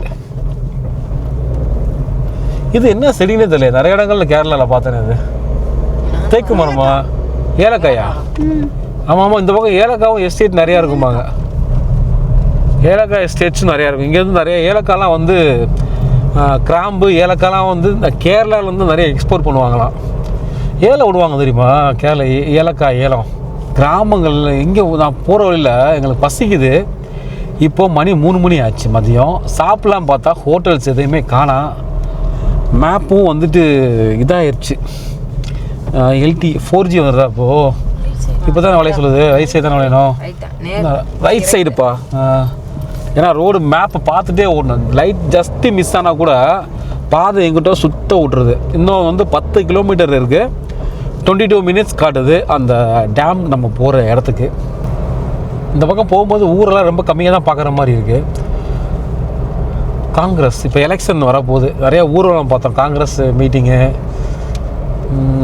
இது என்ன செடினே தெரியல, நிறைய இடங்கள்ல கேரளாவில் பார்த்தேன். இது தேக்கு மரமா, ஏலக்காயா? ஆமாம், இந்த பக்கம் ஏலக்காவும் எஸ்டேட் நிறையா இருக்குமாங்க. ஏலக்காய் எஸ்டேட்ஸும் நிறையா இருக்கும். இங்கேருந்து நிறைய ஏலக்காய்லாம் வந்து கிராம்பு ஏலக்காய்லாம் வந்து இந்த கேரளாவிலேருந்து நிறைய எக்ஸ்போர்ட் பண்ணுவாங்களாம். ஏலம் விடுவாங்க தெரியுமா, கேரளா ஏலக்காய் ஏலம். கிராமங்களில் இங்கே நான் போகிற வழியில் எங்களுக்கு பசிக்குது. இப்போது மணி 3 மணி ஆச்சு மதியம். சாப்பிட்லாம் பார்த்தா ஹோட்டல்ஸ் எதையுமே காணோம். மேப்பும் வந்துட்டு இதாகிடுச்சு. LTE 4G வந்துடுறா இப்போது. இப்போ தான் வளைய சொல்லுது, ரைட் சைடு தானே வளையணும். ரைட் சைடுப்பா. ஏன்னா ரோடு மேப்பை பார்த்துட்டே ஓடணும். லைட் ஜஸ்ட்டு மிஸ் ஆனால் கூட பாதை எங்கிட்ட சுத்த விட்ருது. இன்னும் வந்து 10 கிலோமீட்டர் இருக்குது, 22 minutes காட்டுது அந்த டேம் நம்ம போகிற இடத்துக்கு. இந்த பக்கம் போகும்போது ஊரெல்லாம் ரொம்ப கம்மியாக தான் பார்க்குற மாதிரி இருக்குது. காங்கிரஸ் இப்போ எலெக்ஷன் வரப்போகுது, நிறையா ஊர்வலம் பார்த்தோம். காங்கிரஸ் மீட்டிங்கு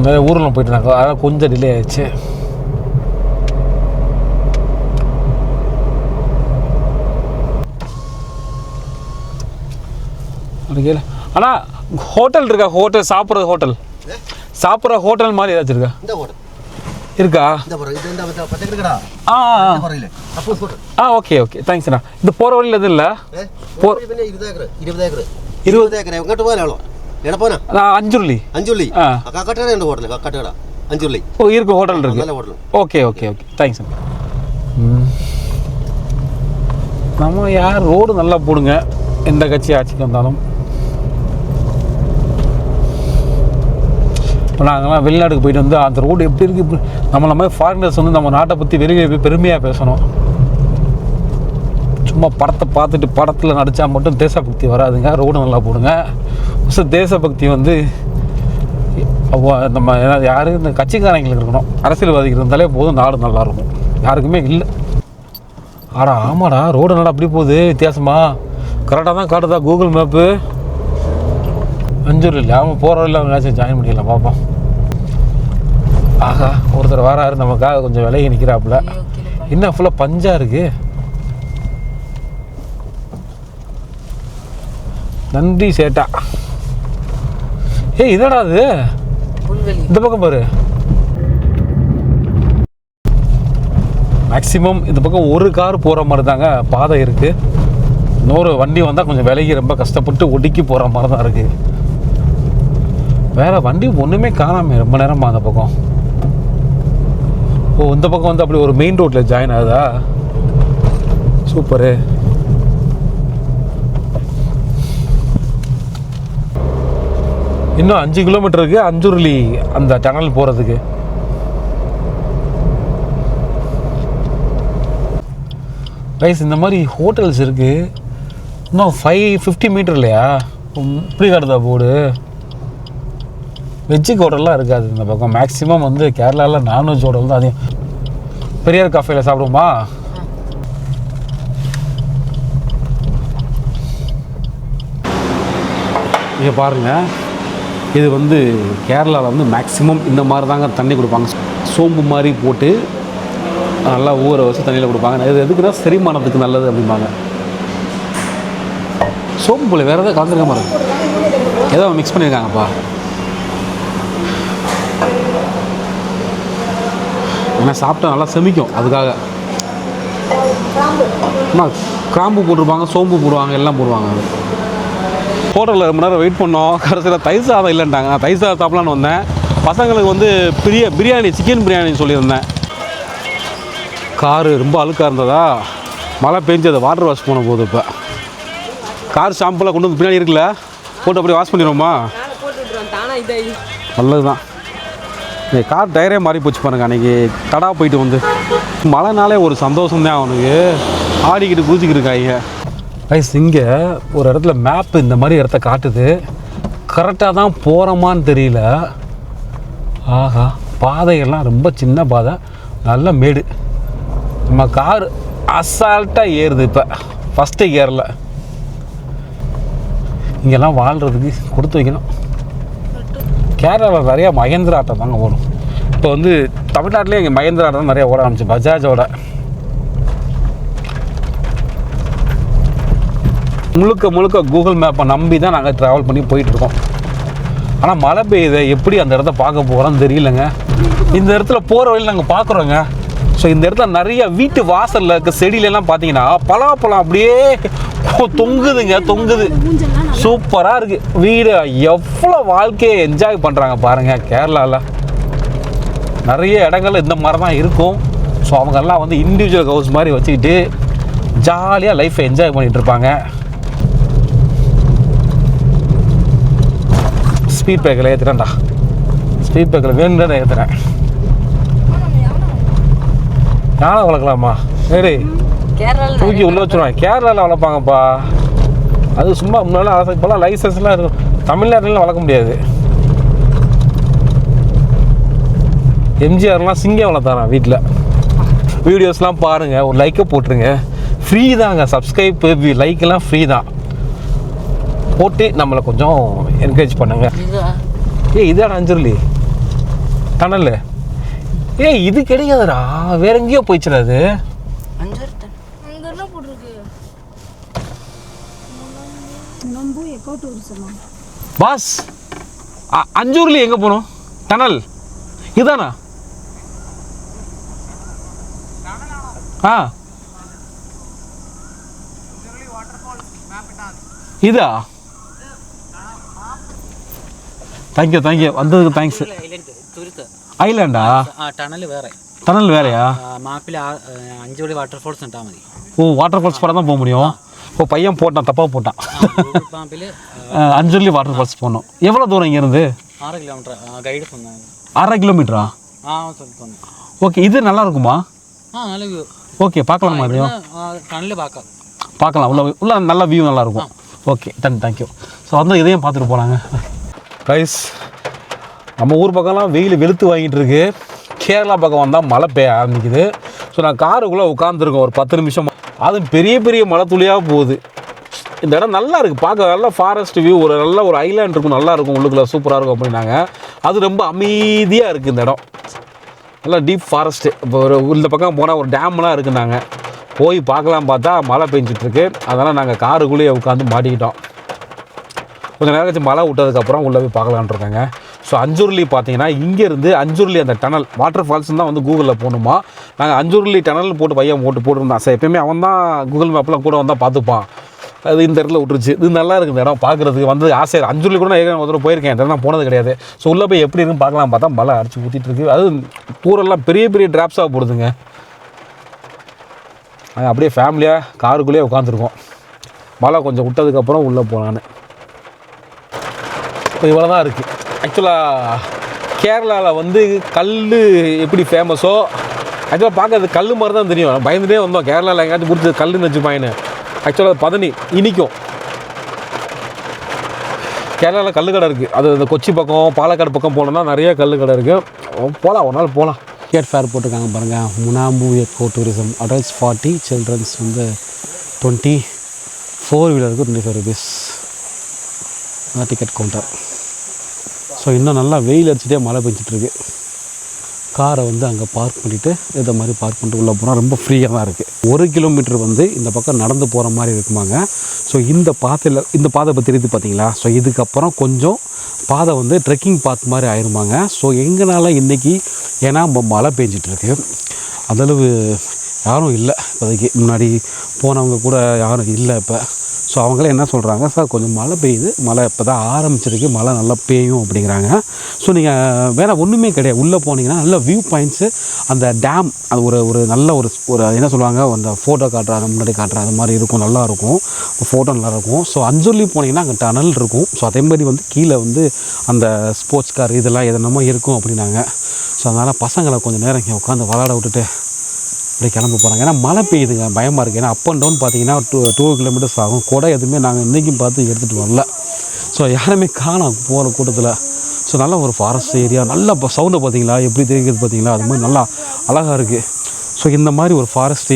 நிறைய ஊர்வலம் போயிட்டு இருந்தாங்க, அதனால் கொஞ்சம் டிலே ஆயிடுச்சு. ஆனால் ஹோட்டல் இருக்கா, ஹோட்டல் சாப்பிட்றது, சாப்பிட்ற ஹோட்டல் மாதிரி ஏதாச்சும் இருக்கா? இந்த ஹோட்டல் இருக்கா? இந்த பச்சை கடை. ஆ ஓகே ஓகே தேங்க்ஸ்ண்ணா. இந்த போகிற வழியில் எதுவும் இல்லை? 20 ஏக்கர் எங்கிட்ட போகல எவ்வளோ எட போனா அஞ்சுருளி கட்டடா இந்த ஹோட்டல் கட்டடா அஞ்சுருளி ஓ இருக்கு ஹோட்டல் இருக்கு. நல்ல hotel. Okay okay okay thanks. நம்ம யார் ரோடு நல்லா போடுங்க எந்த கட்சி ஆட்சிக்கு வந்தாலும். இப்போ நாங்கள்லாம் வெளிநாட்டுக்கு போயிட்டு வந்து அந்த ரோடு எப்படி இருக்குது, நம்மள மாதிரி ஃபாரினர்ஸ் வந்து நம்ம நாட்டை பற்றி வெளியே போய் பெருமையாக பேசணும். சும்மா படத்தை பார்த்துட்டு படத்தில் நடித்தா மட்டும் தேசபக்தி வராதுங்க. ரோடு நல்லா போடுங்க. ஃபஸ்ட்டு தேசபக்தி வந்து நம்ம யார் இந்த கட்சிக்காரங்களுக்கு இருக்கணும், அரசியல்வாதிகள் இருந்தாலே போதும், நாடு நல்லாயிருக்கும். யாருக்குமே இல்லை. ஆடா ஆமாடா ரோடு நல்லா அப்படி போகுது வித்தியாசமா. கரெக்டாக தான் காட்டுதா கூகுள் மேப்பு. அஞ்சூர் இல்லை அவன் போகிற இல்லை அவங்களாச்சும் ஜாயின் பண்ணிக்கலாம் பார்ப்போம். ஆகா ஒருத்தர் வராரு நமக்காக கொஞ்சம் விலகி நிற்கிறாப்புல. என்ன ஃபுல்லாக பஞ்சாக இருக்குது. நன்றி சேட்டா. ஏய் இதடா அது இந்த பக்கம் பாரு. மேக்ஸிமம் இந்த பக்கம் ஒரு கார் போகிற மாதிரி தாங்க பாதை இருக்குது. இன்னொரு வண்டி வந்தால் கொஞ்சம் விலகி ரொம்ப கஷ்டப்பட்டு ஒடுக்கி போகிற மாதிரி தான் இருக்குது. வேறு வண்டி ஒன்றுமே காணாமே ரொம்ப நேரமாக அந்த பக்கம். ஓ இந்த பக்கம் வந்து அப்படி ஒரு மெயின் ரோட்டில் ஜாயின் ஆகுதா? சூப்பரு. இன்னும் 5 கிலோமீட்டர் இருக்குது அஞ்சுருளி அந்த டனல் போகிறதுக்கு. ரைஸ் இந்த மாதிரி ஹோட்டல்ஸ் இருக்குது. இன்னும் 550 மீட்டர் இல்லையா? இப்படி காட்டுதா போர்டு. வெஜ்ஜு ஹோட்டல்லாம் இருக்காது இந்த பக்கம். மேக்ஸிமம் வந்து கேரளாவில் நான்வெஜ் ஹோட்டல் தான் அதிகம். பெரியார் காஃபேயில் சாப்பிடுவோமா? இங்கே பாருங்கள், இது வந்து கேரளாவில் வந்து மேக்ஸிமம் இந்த மாதிரி தாங்க தண்ணி கொடுப்பாங்க. சோம்பு மாதிரி போட்டு நல்லா ஊற வச்சு தண்ணியில் கொடுப்பாங்க. இது எதுக்குன்னா செரிமானத்துக்கு நல்லது அப்படிம்பாங்க. சோம்பு போல வேறு எதாவது கலந்துருக்காம இருக்கு, ஏதோ மிக்ஸ் பண்ணியிருக்காங்கப்பா. ஏன்னா சாப்பிட்டா நல்லா செமிக்கும், அதுக்காக. கிராம்பு போட்டிருப்பாங்க, சோம்பு போடுவாங்க, எல்லாம் போடுவாங்க. அது ஹோட்டலில் ரொம்ப நேரம் வெயிட் பண்ணோம். கடைசியில் தயிர் சாதம் இல்லைன்ட்டாங்க. நான் தயிர் சாதம் சாப்பிட்லான்னு வந்தேன். பசங்களுக்கு வந்து பிரியாணி சிக்கன் பிரியாணின்னு சொல்லியிருந்தேன். காரு ரொம்ப அழுக்காக இருந்ததா, மழை பெஞ்சு அதை வாட்டர் வாஷ் பண்ண போகுது. இப்போ கார் ஷாம்புலாம் கொண்டு வந்து பின்னாடி இருக்குல்ல, போட்டு அப்படியே வாஷ் பண்ணிடுவோமா? நல்லது தான். இந்த கார் டயரே மாறி போச்சு பாருங்க. அன்றைக்கி தடா போயிட்டு வந்து மழைனாலே ஒரு சந்தோஷம்தான் அவனுக்கு. ஆடிக்கிட்டு குதிச்சிக்கிட்டு இருக்காங்க. ரைஸ் இங்கே ஒரு இடத்துல மேப்பு இந்த மாதிரி இடத்த காட்டுது. கரெக்டாக தான் போகிறோமான்னு தெரியல. ஆஹா பாதையெல்லாம் ரொம்ப சின்ன பாதை, நல்ல மேடு. நம்ம கார் அசால்ட்டாக ஏறுது. இப்போ ஃபஸ்ட்டு கியரில். இங்கெல்லாம் வாழ்கிறதுக்கு கொடுத்து வைக்கணும். கேரளாவில் நிறையா மகேந்திரா ஆட்டோ தாங்க ஓடும். இப்போ வந்து தமிழ்நாட்டிலே இங்கே மகேந்திரா ஆட்டோ தான் நிறையா ஓட ஆரம்பிச்சு, பஜாஜோட. முழுக்க முழுக்க கூகுள் மேப்பை நம்பி தான் நாங்கள் ட்ராவல் பண்ணி போயிட்டுருக்கோம். ஆனால் மழை பெய்யுது, எப்படி அந்த இடத்த பார்க்க போகிறோன்னு தெரியலங்க. இந்த இடத்துல போகிற வழியில் நாங்கள் பார்க்குறோங்க. ஸோ இந்த இடத்துல நிறைய வீட்டு வாசலில் இருக்க செடியிலலாம் பார்த்தீங்கன்னா பலாப்பழம் அப்படியே தொங்குதுங்க, தொங்குது. சூப்பராக இருக்குது வீடு. எவ்வளோ வாழ்க்கையை என்ஜாய் பண்ணுறாங்க பாருங்கள். கேரளாவில் நிறைய இடங்கள் இந்த மாதிரி தான் இருக்கும். ஸோ அவங்கெல்லாம் வந்து இண்டிவிஜுவல் ஹவுஸ் மாதிரி வச்சுக்கிட்டு ஜாலியாக லைஃப்பை என்ஜாய் பண்ணிகிட்டு இருப்பாங்க. ஸ்பீட் பிரேக்கில் ஏற்றுறேன்டா. ஸ்பீட் பிரேக்கில் வேணுன்னு ஏற்றுறேன். யானை வளர்க்கலாமா? சரி தூக்கி உள்ளே வச்சுருவாங்க. கேரளாவில் வளர்ப்பாங்கப்பா. அது சும்மா முன்னாடி இப்போலாம் லைசன்ஸ்லாம் இருக்கும். தமிழ்நாட்டிலாம் வளர்க்க முடியாது. எம்ஜிஆர்லாம் சிங்கம் வளர்த்தாரான் வீட்டில். வீடியோஸ்லாம் பாருங்கள், ஒரு லைக்கை போட்டுருங்க. ஃப்ரீ தாங்க, சப்ஸ்கிரைப்பு லைக்கெல்லாம் ஃப்ரீ தான். போட்டு நம்மளை கொஞ்சம் என்கரேஜ் பண்ணுங்க. இதாடா அஞ்சுருளி டனல். இது கிடைக்காதுடா, வேற எங்கேயோ போயிடுச்சுடா. அது பாஸ் அஞ்சூர்ல எங்க போனோம்? டனல் இதானா? ஆ இதா? தேங்க்யூ வந்ததுக்கு தேங்க்ஸ். ஐலாண்டா? டனல் வேறையா? മാപ്പിൽ 5 വഴി വാട്ടർഫോൾസ് ഉണ്ടാ മതി. ஓ வாட்டர் ஃபால்ஸ் தான் போக முடியும். ஓ பையன் போட்டான், தப்பாக போட்டான். മാപ്പിൽ 5 வழி வாட்டர் ஃபால்ஸ் போகணும். எவ்வளோ தூரம் இங்கேருந்து? 6 കിലോമീറ്റർ ഗൈഡ് சொன்னாங்க. 1/2 கிலோமீட்டரா? சொன்னாங்க. ஓகே, இது நல்லா இருக்குமா? நல்ல வியூ. ஓகே, பார்க்கலாமா? அதையும் டனல் பார்க்கலாம். உள்ள நல்ல வியூ நல்லா இருக்கும். Okay thank you. ஸோ வந்து இதையும் பார்த்துட்டு போகலாங்க. கைஸ், நம்ம ஊர் பக்கம்லாம் வெயில் வெளுத்து வாங்கிட்டு இருக்கு. கேரளா பக்கம் வந்தால் மழை பெய்ய ஆரம்பிக்குது. ஸோ நான் காருக்குள்ளே உட்காந்துருக்கோம் ஒரு 10 நிமிஷம். அதுவும் பெரிய மழை துளியாக போகுது. இந்த இடம் நல்லா இருக்குது, பார்க்க நல்ல ஃபாரஸ்ட் வியூ, ஒரு நல்ல ஒரு ஐலாண்ட் இருக்கும், நல்லா இருக்கும், உள்ளுக்குள்ளே சூப்பராக இருக்கும் அப்படின்னாங்க. அது ரொம்ப அமைதியாக இருக்குது இந்த இடம், நல்லா டீப் ஃபாரஸ்ட்டு. இப்போ ஒரு இந்த பக்கம் போனால் ஒரு டேம்லாம் இருக்குன்னாங்க. போய் பார்க்கலாம் பார்த்தா மழை பெஞ்சிட்ருக்கு. அதனால் நாங்கள் காருக்குள்ளேயே உட்காந்து மாட்டிக்கிட்டோம். கொஞ்சம் நேரம் கழிச்சு மழை விட்டதுக்கப்புறம் உள்ளே போய் பார்க்கலான்ட்டு இருக்காங்க. ஸோ அஞ்சுருளி பார்த்தீங்கன்னா இங்கேருந்து அஞ்சுருளி அந்த டனல் வாட்டர் ஃபால்ஸ் தான் வந்து கூகுளில் போகணுமா. நாங்கள் அஞ்சுருளி டனல் போட்டு பையன் போட்டுருந்தான். சார் எப்பயுமே அவன் தான் கூகுள் மேப்பில் கூட வந்தால் பார்த்துப்பான். அது இந்த இடத்துல விட்டுருச்சு. இது நல்லா இருக்குது இந்த இடம் பார்க்குறதுக்கு. வந்து ஆசையாக அஞ்சுருளி கூட நான் ஏற்கனவே ஒரு தடவை போயிருக்கேன், இந்த நான் போனது கிடையாது. ஸோ உள்ளே போய் எப்படி இருக்குன்னு பார்க்கலாம் பார்த்தா மழை அடிச்சு ஊற்றிட்டுருக்கு. அது தூரெல்லாம் பெரிய ட்ராப்ஸாக போடுதுங்க. அது அப்படியே ஃபேமிலியாக காருக்குள்ளேயே உட்காந்துருக்கோம். மழை கொஞ்சம் விட்டதுக்கப்புறம் உள்ளே போனான்னு. இப்போ இவ்வளோ தான் இருக்குது. ஆக்சுவலாக கேரளாவில் வந்து கல் எப்படி ஃபேமஸோ, ஆக்சுவலாக பார்க்கறது கல் மாதிரி தான் தெரியும். பயந்துட்டே வந்தோம், கேரளாவில் எங்கேயாச்சும் பிடிச்சது கல்லுன்னு வச்சுப்பாயின்னு. ஆக்சுவலாக பதனி இனிக்கும். கேரளாவில் கல் கடை இருக்குது. அது இந்த கொச்சி பக்கம் பாலக்காடு பக்கம் போனோம்னா நிறைய கல் கடை இருக்குது. போகலாம், ஒரு நாள் போகலாம். டிக்கெட் ஃபேர் போட்டிருக்காங்க பாருங்கள். முனாம்பு எக்கோ டூரிசம். அடல்ட்ஸ் 40, சில்ட்ரன்ஸ் வந்து 20, 4 வீலருக்கு 25 ருபீஸ். அதான் டிக்கெட் கவுண்டர். ஸோ இன்னும் நல்லா வெயில் அடிச்சுட்டே மழை பெஞ்சிட்ருக்கு. காரை வந்து அங்கே பார்க் பண்ணிவிட்டு இதை மாதிரி பார்க் பண்ணிட்டு உள்ளே போனால் ரொம்ப ஃப்ரீயாக தான் இருக்குது. 1 கிலோமீட்டர் வந்து இந்த பக்கம் நடந்து போகிற மாதிரி இருக்குமாங்க. ஸோ இந்த பாதை பற்றி தெரியுது பார்த்தீங்களா. ஸோ இதுக்கப்புறம் கொஞ்சம் பாதை வந்து ட்ரெக்கிங் பாத் மாதிரி ஆயிருமாங்க. ஸோ எங்களால் இன்றைக்கி ஏன்னா மழை பெஞ்சிட்ருக்கு, அதளவு யாரும் இல்லை இப்போதைக்கு. முன்னாடி போனவங்க கூட யாரும் இல்லை இப்போ. ஸோ அவங்களே என்ன சொல்கிறாங்க, சார் கொஞ்சம் மழை பெய்யுது, மழை இப்போ தான் ஆரம்பிச்சிருக்கு, மழை நல்லா பெய்யும் அப்படிங்கிறாங்க. ஸோ நீங்கள் வேறு ஒன்றுமே கிடையாது. உள்ளே போனீங்கன்னா நல்ல வியூ பாயிண்ட்ஸு, அந்த டேம், அது ஒரு நல்ல ஒரு என்ன சொல்லுவாங்க, அந்த ஃபோட்டோ காட்டுற அது முன்னாடி காட்டுற அது மாதிரி இருக்கும், நல்லாயிருக்கும் ஃபோட்டோ நல்லாயிருக்கும். ஸோ அஞ்சுருளி போனீங்கன்னா அங்கே டனல் இருக்கும். ஸோ அதே மாதிரி வந்து கீழே வந்து அந்த ஸ்போர்ட்ஸ் கார் இதெல்லாம் எதனமோ இருக்கும் அப்படின்னாங்க. ஸோ அதனால் பசங்களை கொஞ்சம் நேரம் இங்கே உட்காந்து விளாட விட்டுட்டு அப்படியே கிளம்ப போகிறாங்க. ஏன்னா மழை பெய்யுதுங்க, பயமாக இருக்குது. ஏன்னா அப் அண்ட் டவுன் பார்த்தீங்கன்னா 2 கிலோமீட்டர்ஸ் ஆகும். கூட எதுவுமே நாங்கள் இன்றைக்கும் பார்த்து எடுத்துகிட்டு வரல. ஸோ யாருமே காணோம் போகிற கூட்டத்தில். ஸோ நல்ல ஒரு ஃபாரஸ்ட் ஏரியா, நல்ல இப்போ சவுண்டை பார்த்தீங்களா எப்படி தெரியுது பார்த்தீங்களா, அது மாதிரி நல்லா அழகாக இருக்குது. ஸோ இந்த மாதிரி ஒரு ஃபாரஸ்ட்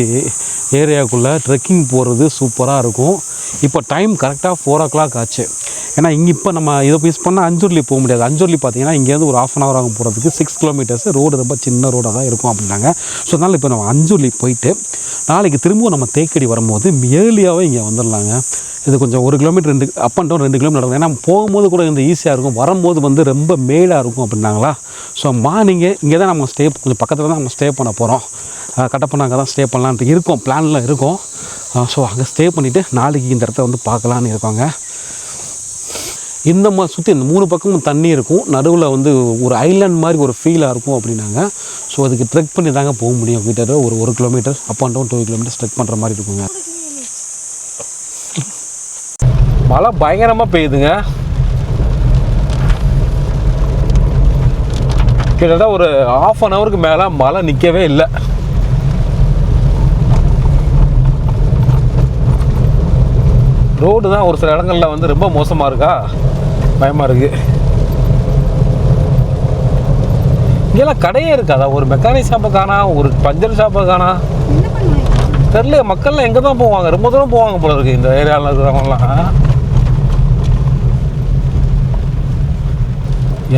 ஏரியாவுக்குள்ளே ட்ரெக்கிங் போகிறது சூப்பராக இருக்கும். இப்போ டைம் கரெக்டாக 4 o'clock ஆச்சு. ஏன்னா இங்கே இப்போ நம்ம இதை யூஸ் பண்ணால் அஞ்சுருளி போக முடியாது. அஞ்சுருளி பார்த்தீங்கன்னா இங்கேருந்து ஒரு 1/2 hour ஆகும் போகிறதுக்கு. 6 kilometers, ரோடு ரொம்ப சின்ன ரோடாக தான் இருக்கும் அப்படின்னாங்க. ஸோ அதனால் இப்போ நம்ம அஞ்சுருளி போயிட்டு நாளைக்கு திரும்பவும் நம்ம தேக்கடி வரும்போது ஏர்லியாகவே இங்கே வந்துடலாங்க. இது கொஞ்சம் 1 kilometre 2 up and down 2 kilometre இருக்கும். ஏன்னா போகும்போது கூட இந்த ஈஸியாக இருக்கும், வரும்போது வந்து ரொம்ப மேடாக இருக்கும் அப்படின்னாங்களா. ஸோ மார்னிங்கே இங்கே தான் நம்ம கொஞ்சம் பக்கத்தில் தான் நம்ம ஸ்டே பண்ண போகிறோம். கட்டப்பண்ண அங்கே தான் ஸ்டே பண்ணலான்ட்டு இருக்கோம், பிளானில் இருக்கும். ஸோ அங்கே ஸ்டே பண்ணிவிட்டு நாளைக்கு இந்த இடத்த வந்து பார்க்கலான்னு இருக்காங்க. இந்த மாதிரி சுற்றி இந்த 3 பக்கமும் தண்ணி இருக்கும், நடுவில் வந்து ஒரு ஐலாண்ட் மாதிரி ஒரு ஃபீலாக இருக்கும் அப்படின்னாங்க. ஸோ அதுக்கு ட்ரெக் பண்ணி தாங்க போக முடியும். கிட்ட ஒரு 1 kilometre up and down 2 kilometers trek பண்ணுற மாதிரி இருக்குங்க. மழை பயங்கரமாக பெய்யுதுங்க. கிட்டத்தட்ட ஒரு 1/2 hour மேலே மழை நிற்கவே இல்லை. ரோடு தான் ஒரு சில இடங்களில் வந்து ரொம்ப மோசமாக இருக்கா, பயமாக இருக்குது. இங்கெல்லாம் கடையே இருக்காதா? ஒரு மெக்கானிக் ஷாப்பை காணா, ஒரு பஞ்சர் ஷாப்பை காணா, தெரியல. மக்கள்லாம் எங்கே தான் போவாங்க, ரொம்ப தூரம் போவாங்க போல இருக்குது இந்த ஏரியாவில் இருக்கிறவங்கலாம்.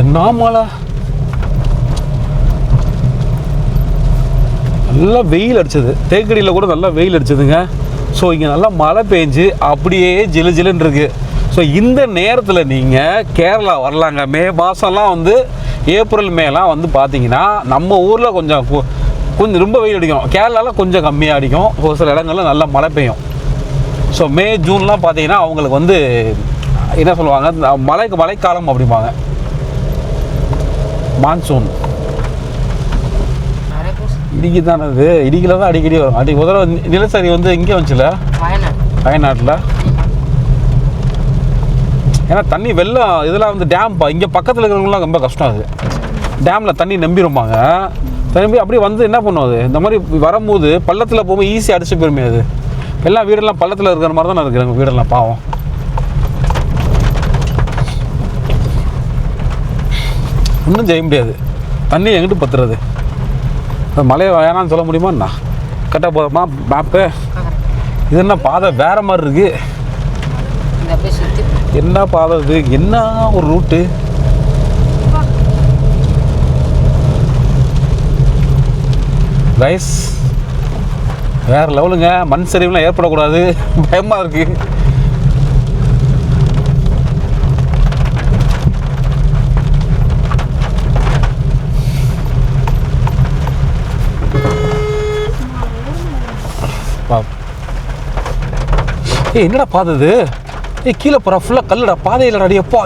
என்ன மழை, நல்லா வெயில் அடிச்சது. தேக்கடியில் கூட நல்லா வெயில் அடிச்சதுங்க. ஸோ இங்கே நல்லா மழை பெஞ்சு அப்படியே ஜிலுன்னு இருக்குது. ஸோ இந்த நேரத்தில் நீங்கள் கேரளா வரலாங்க. மே மாதம்லாம் வந்து ஏப்ரல் மேலாம் வந்து பார்த்தீங்கன்னா நம்ம ஊரில் கொஞ்சம் ரொம்ப வெயில் அடிக்கும். கேரளாவில் கொஞ்சம் கம்மியாக அடிக்கும். ஒரு சில இடங்களில் நல்லா மழை பெய்யும். ஸோ மே ஜூன்லாம் பார்த்தீங்கன்னா அவங்களுக்கு வந்து என்ன சொல்லுவாங்க, மழைக்காலம் அப்படிம்பாங்க. மான்சூன் இடிக்கி தானே அது, இடிக்கல தான் அடிக்கடி வரும். முதல்ல நிலச்சரி வந்து இங்கே வந்துச்சுல வயநாட்டில். ஏன்னா தண்ணி வெள்ளம் இதெல்லாம் வந்து டேம் இங்கே பக்கத்தில் இருக்கிறவங்களாம் ரொம்ப கஷ்டம். அது டேமில் தண்ணி நம்பிருப்பாங்க. திரும்பி அப்படியே வந்து என்ன பண்ணும், அது இந்த மாதிரி வரும்போது பள்ளத்தில் போகும்போது ஈஸியாக அடிச்சு போயிருமே. அது எல்லாம் வீடெல்லாம் பள்ளத்தில் இருக்கிற மாதிரி தானே இருக்குது எங்கள் வீடெல்லாம். பாவம். ஒன்றும் செய்ய முடியாது. தண்ணி எங்கிட்டு பத்துறது. மழையை வேணான்னு சொல்ல முடியுமாண்ணா? கரெக்டாக போதுமா மேப்பு? இது என்ன பாதை வேறு மாதிரி இருக்குது. என்ன பாதை இது, என்ன ஒரு ரூட்டு. ரைஸ் வேறு லெவலுங்க. மண் சரிவுலாம் ஏற்படக்கூடாது, பயமாக இருக்குது. என்னடா பாதை இது? கீழே போகிறா ஃபுல்லாக கல்லுடா, பாதை இல்லைடா. எப்பா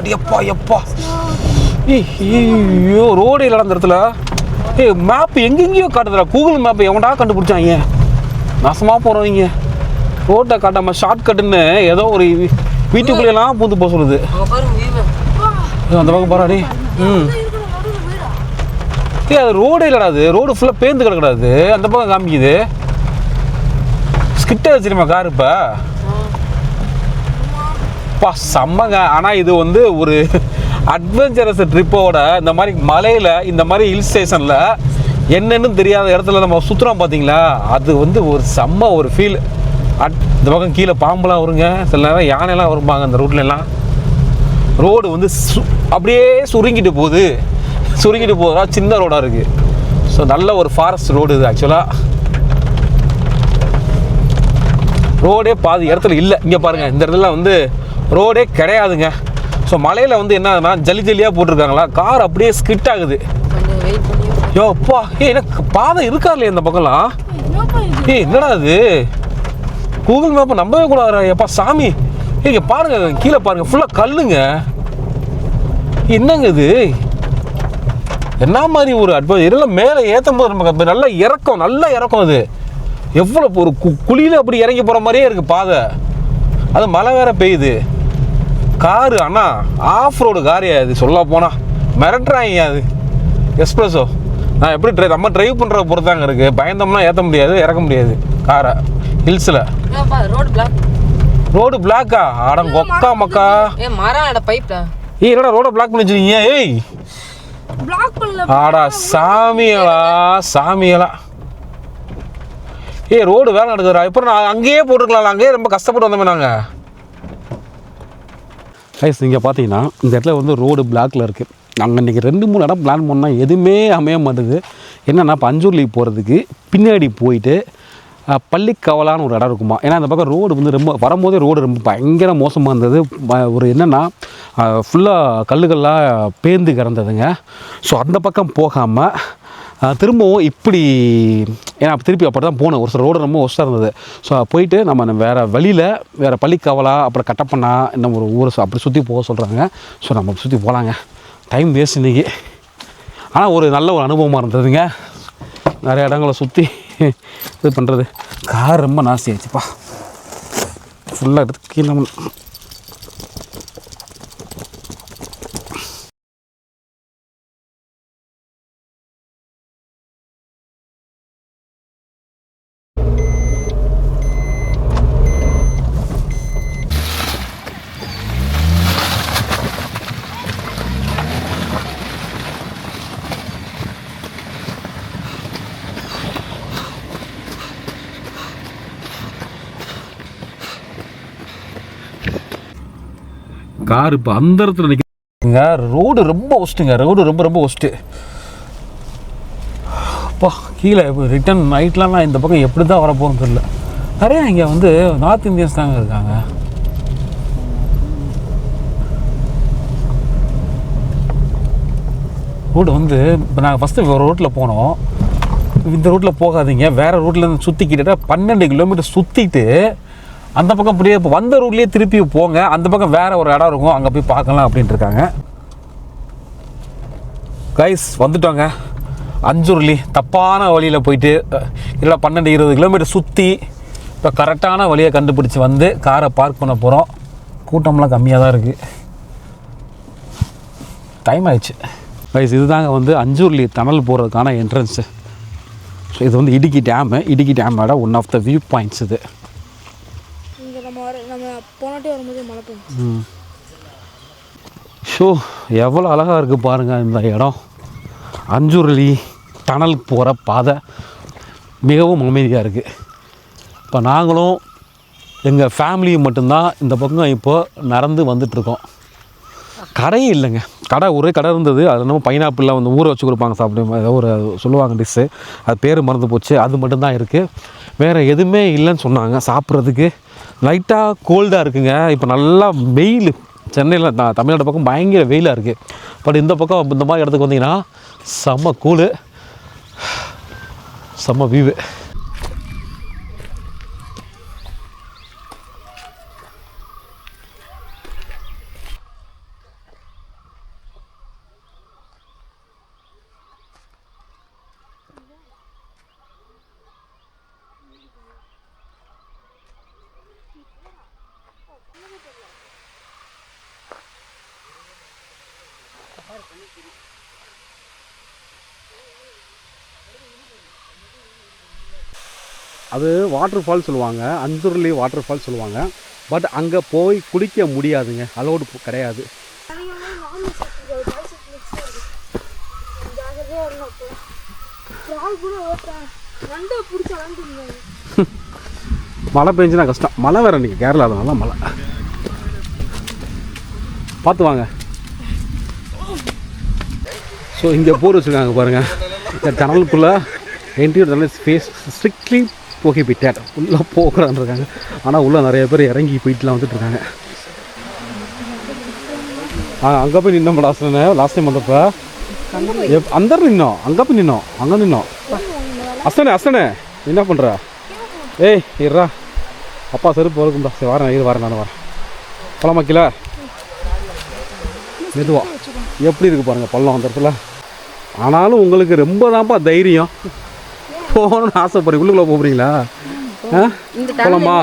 ஐயோ, ரோடு இல்லைடா அந்த இடத்துல. மேப்பு எங்கெங்கேயோ காட்டுதுடா. கூகுள் மேப்பு எவன்டா கண்டுபிடிச்சாங்க? நாசமாக போகிறவங்க ரோட்டை காட்டாமல் ஷார்ட் கட்டுன்னு ஏதோ ஒரு வீட்டுக்குள்ளேயெல்லாம் பூந்து போக சொல்லுது. அந்த பக்கம் போகிறாடி. அது ரோடே இல்லைடா. அது ரோடு ஃபுல்லாக பேர்ந்து கிடக்கூடாது. அந்த பக்கம் காமிக்குது. ஸ்கிட்ட வச்சிருமா கார் இப்போ செம்மங்க. ஆனால் இது வந்து ஒரு அட்வென்ச்சரஸ் ட்ரிப்போட இந்த மாதிரி மலையில், இந்த மாதிரி ஹில் ஸ்டேஷனில் என்னென்னு தெரியாத இடத்துல நம்ம சுற்றுறோம் பார்த்தீங்களா, அது வந்து ஒரு செம்ம ஒரு ஃபீல். இந்த பக்கம் கீழே பாம்பெலாம் வருங்க, சில நேரம் யானைலாம் வரும்பாங்க அந்த ரூட்லலாம். ரோடு வந்து அப்படியே சுருங்கிட்டு போகுதா, சின்ன ரோடாக இருக்குது. ஸோ நல்ல ஒரு ஃபாரஸ்ட் ரோடு இது. ஆக்சுவலாக ரோடே பாதி இடத்துல இல்லை. இங்கே பாருங்கள், இந்த இடத்துல வந்து ரோடே கிடையாதுங்க. ஸோ மலையில் வந்து என்ன ஆகுதுன்னா ஜல்லியாக போட்டிருக்காங்களா, கார் அப்படியே ஸ்கிட் ஆகுது. யோப்பா, எனக்கு பாதை இருக்கா இல்லையா இந்த பக்கம்லாம்? என்னடா இது, கூகுள் மேப்பை நம்பவே கூடாது. எப்பா சாமி, இங்கே பாருங்க, கீழே பாருங்க, ஃபுல்லாக கல்லுங்க. என்னங்க இது, என்ன மாதிரி ஒரு அட்வைஸ். இதெல்லாம் மேலே ஏற்றும் போது நமக்கு நல்லா இறக்கம். அது எவ்வளோ ஒரு குழியில் அப்படி இறங்கி போகிற மாதிரியே இருக்குது பாதை. அது மழை வேற பெய்யுது. காரு அண்ணா ஆஃப் ரோடு காரு அது. சொல்ல போனால் மிரட்டுறாங்க. அது எக்ஸ்பிரஸோ நான் எப்படி நம்ம ட்ரைவ் பண்ணுறத பொறுத்தாங்க இருக்குது. பயந்தோம்னா ஏற்ற முடியாது, இறக்க முடியாது காரை ஹில்ஸில். ரோடு பிளாக்கா? ஆட கொக்கா மக்கா. என்னடா ரோட பிளாக் பண்ணி வச்சுருக்கீங்க? ஆடா சாமிகளா. ரோடு வேலை நடக்குதுடா. இப்போ நான் அங்கேயே போட்டுருக்கலாம். அங்கேயே ரொம்ப கஷ்டப்பட்டு வந்தோமே நாங்கள். கைஸ், நீங்கள் பார்த்தீங்கன்னா இந்த இடத்துல வந்து ரோடு பிளாக்கில் இருக்குது. நாங்கள் இன்றைக்கி 2-3 இடம் பிளான் பண்ணால் எதுவுமே அமைய மாட்டுது. என்னென்னா பஞ்சூர்லிக்கு போகிறதுக்கு பின்னாடி போயிட்டு பள்ளிக்கவலான்னு ஒரு இடம் இருக்குமா. ஏன்னா அந்த பக்கம் ரோடு வந்து ரொம்ப வரும்போதே ரோடு ரொம்ப பயங்கர மோசமாக இருந்தது. ஒரு என்னென்னா ஃபுல்லாக கல்லுகள்லாம் பேர்ந்து கிடந்ததுங்க. ஸோ அந்த பக்கம் போகாமல் திரும்பவும் இப்படி, ஏன்னா திருப்பி அப்படி தான் போகணும். ஒரு சில ரோடு ரொம்ப ஒஸ்ட்டாக இருந்தது. ஸோ போயிட்டு நம்ம வேறு வழியில் வேறு பள்ளிக்கவலா அப்புறம் கட்டப்பண்ணா இன்னும் ஒரு ஊரை அப்படி சுற்றி போக சொல்கிறாங்க. ஸோ நம்ம சுற்றி போகலாங்க. டைம் வேஸ்ட் இன்றைக்கி. ஆனால் ஒரு நல்ல ஒரு அனுபவமாக இருந்ததுங்க. நிறைய இடங்களை சுற்றி இது பண்ணுறது. கார் ரொம்ப நாஸ்தி ஆயிடுச்சுப்பா. ஃபுல்லாக எடுத்து கீழே கார் இப்போ அந்த இடத்துல நிற்குங்க. ரோடு ரொம்ப ஒஸ்ட்டுங்க. ரோடு ரொம்ப ஒஸ்ட்டு. அப்பா கீழே ரிட்டன் நைட்லாம் இந்த பக்கம் எப்படி தான் வரப்போகுதுன்னு தெரியல. நிறையா இங்கே வந்து நார்த் இந்தியன்ஸ் தாங்க இருக்காங்க. ரோடு வந்து இப்போ நாங்கள் ஃபஸ்ட்டு ஒரு ரோட்டில் போனோம். இந்த ரோட்டில் போகாதீங்க, வேறு ரோட்லேருந்து சுற்றி கிட்ட 12 கிலோமீட்டர் சுற்றிட்டு அந்த பக்கம் அப்படியே இப்போ வந்த ரூட்லேயே திருப்பி போங்க, அந்த பக்கம் வேறு ஒரு இடம் இருக்கும், அங்கே போய் பார்க்கலாம் அப்படின்ட்டு இருக்காங்க. கைஸ் வந்துட்டோங்க அஞ்சுருளி. தப்பான வழியில் போயிட்டு இல்லை 12-20 கிலோமீட்டர் சுற்றி இப்போ கரெக்டான வழியை கண்டுபிடிச்சி வந்து காரை பார்க் பண்ண போகிறோம். கூட்டம்லாம் கம்மியாக தான் இருக்குது. டைம் ஆயிடுச்சு கைஸ். இதுதாங்க வந்து அஞ்சுருளி டனல் போகிறதுக்கான என்ட்ரன்ஸு. ஸோ இது வந்து இடுக்கி டேமு. இடுக்கி டேமோட one of the view points இது. நம்ம போனாட்டி வரும்போது மழை பெய்யும். ஷோ எவ்வளோ அழகாக இருக்குது பாருங்கள் இந்த இடம். அஞ்சுருளி டனல் போகிற பாதை மிகவும் அமைதியாக இருக்குது. இப்போ நாங்களும் எங்கள் ஃபேமிலியும் மட்டும்தான் இந்த பக்கம் இப்போ நடந்து வந்துட்டுருக்கோம். கடையே இல்லைங்க. கடை ஒரே கடை இருந்தது, அது நம்ம பைனாப்பிள்லாம் வந்து ஊற வச்சு கொடுப்பாங்க சாப்பிடும், ஏதோ ஒரு சொல்லுவாங்க டிஷ்ஷு, அது பேர் மறந்து போச்சு. அது மட்டும்தான் இருக்குது, வேறு எதுவுமே இல்லைன்னு சொன்னாங்க சாப்பிட்றதுக்கு. லைட்டாக கோல்டாக இருக்குங்க. இப்போ நல்லா வெயில், சென்னையில் தமிழ்நாடு பக்கம் பயங்கர வெயிலாக இருக்குது. பட் இந்த பக்கம் இந்த மாதிரி இடத்துக்கு வந்தீங்கன்னா செம்ம கூலு, செம்ம வியூவு. அது வாட்டர் ஃபால் சொல்லுவாங்க, அஞ்சுருளி வாட்டர் ஃபால் சொல்லுவாங்க. பட் அங்கே போய் குளிக்க முடியாதுங்க, அலோடு கிடையாது. மழை பெஞ்சுனா கஷ்டம். மழை வேறு இன்றைக்கி கேரளா, அதனால மழை. பார்த்து வாங்க. ஸோ இங்கே போர் வச்சுருக்காங்க பாருங்கள். இந்த டனலுக்குள்ளே entry tunnel space strictly prohibited, உள்ளே போகிறான்னு இருக்காங்க. ஆனால் உள்ளே நிறைய பேர் இறங்கி போயிட்டுலாம் வந்துட்டுருக்காங்க. அங்கே போய் நின்னோம் லாஸ்ட் டைம் வந்தப்போ. அந்த நின்னோம், அங்கே போய் நின்னோம், அங்கே நின்னோம். அஸ்தனே என்ன பண்ணுற? ஏய் இருறா, அப்பா செருப்பு வளர்க்கும்டா. சரி வரேன் நான் வரேன். பழமாக்கில மெதுவா எப்படி இருக்குது பாருங்கள் பள்ளம் அந்த இடத்துல. ஆனாலும் உங்களுக்கு ரொம்ப தான்ப்பா தைரியம், போகணும்னு ஆசைப்படுறீங்க. உள்ளுக்குள்ளே போகிறீங்களா? போகலாமா?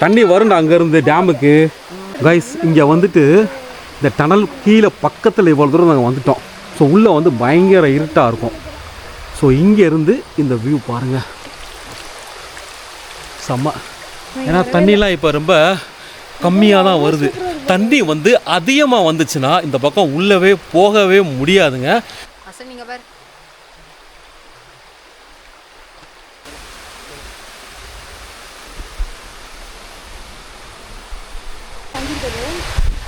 தண்ணி வரும்டா அங்கேருந்து டேமுக்கு. கைஸ் இங்கே வந்துட்டு இந்த டனல் கீழே பக்கத்தில் இவ்வளோ தூரம் நாங்கள் வந்துட்டோம். ஸோ உள்ளே வந்து பயங்கர இருட்டாக இருக்கும். ஸோ இங்கேருந்து இந்த வியூ பாருங்கள், செம்ம. ஏன்னா தண்ணிலாம் இப்போ ரொம்ப கம்மியாக தான் வருது. தண்ணி வந்து அதிகமாக வந்துச்சுன்னா இந்த பக்கம் உள்ளவே போகவே முடியாதுங்க.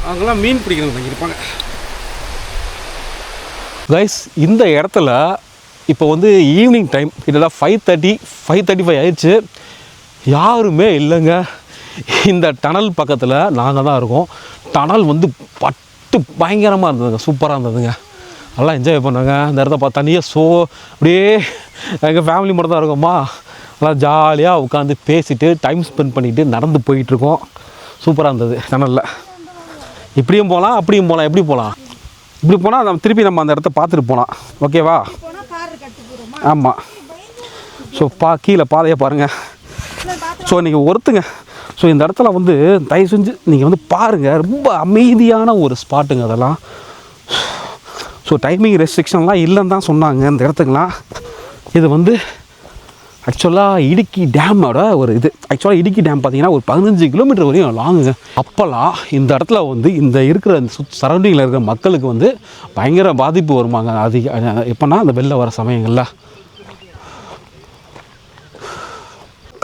அங்கெல்லாம் மீன் பிடிக்கிறவங்க தங்கியிருப்பாங்க. கைஸ் இந்த இடத்துல இப்போ வந்து ஈவினிங் டைம் கிட்டத்தட்ட 5:35 ஆயிடுச்சு. யாருமே இல்லைங்க. இந்த டனல் பக்கத்தில் நாங்கள் தான் இருக்கோம். டனல் வந்து பட்டு பயங்கரமாக இருந்ததுங்க, சூப்பராக இருந்ததுங்க. நல்லா என்ஜாய் பண்ணாங்க இந்த இடத்த பார்த்து. தனியாக அப்படியே எங்கள் ஃபேமிலி மட்டும் தான் இருக்கோமா, நல்லா ஜாலியாக உட்காந்து பேசிட்டு டைம் ஸ்பெண்ட் பண்ணிவிட்டு நடந்து போயிட்டுருக்கோம். சூப்பராக இருந்தது டனலில். இப்படியும் போகலாம் அப்படியும் போகலாம். எப்படி போகலாம்? இப்படி போனால் நம்ம திருப்பி நம்ம அந்த இடத்த பார்த்துட்டு போகலாம். ஓகேவா? ஆமாம். ஸோ கீழே பாதையை பாருங்கள். ஸோ நீங்கள் ஒருத்துங்க. ஸோ இந்த இடத்துல வந்து தயவு செஞ்சு நீங்கள் வந்து பாருங்கள், ரொம்ப அமைதியான ஒரு ஸ்பாட்டுங்க அதெல்லாம். ஸோ டைமிங் ரெஸ்ட்ரிக்ஷன்லாம் இல்லைன்னு தான் சொன்னாங்க இந்த இடத்துக்குலாம். இது வந்து ஆக்சுவலாக இடுக்கி டேமோட ஒரு இது. ஆக்சுவலாக இடுக்கி டேம் பார்த்தீங்கன்னா ஒரு 15 கிலோமீட்டர் வரையும் லாங்குங்க. அப்போல்லாம் இந்த இடத்துல வந்து இந்த இருக்கிற சரௌண்டிங்கில் இருக்கிற மக்களுக்கு வந்து பயங்கர பாதிப்பு வருமாங்க. எப்போனா அந்த வெளில வர சமயங்களில்.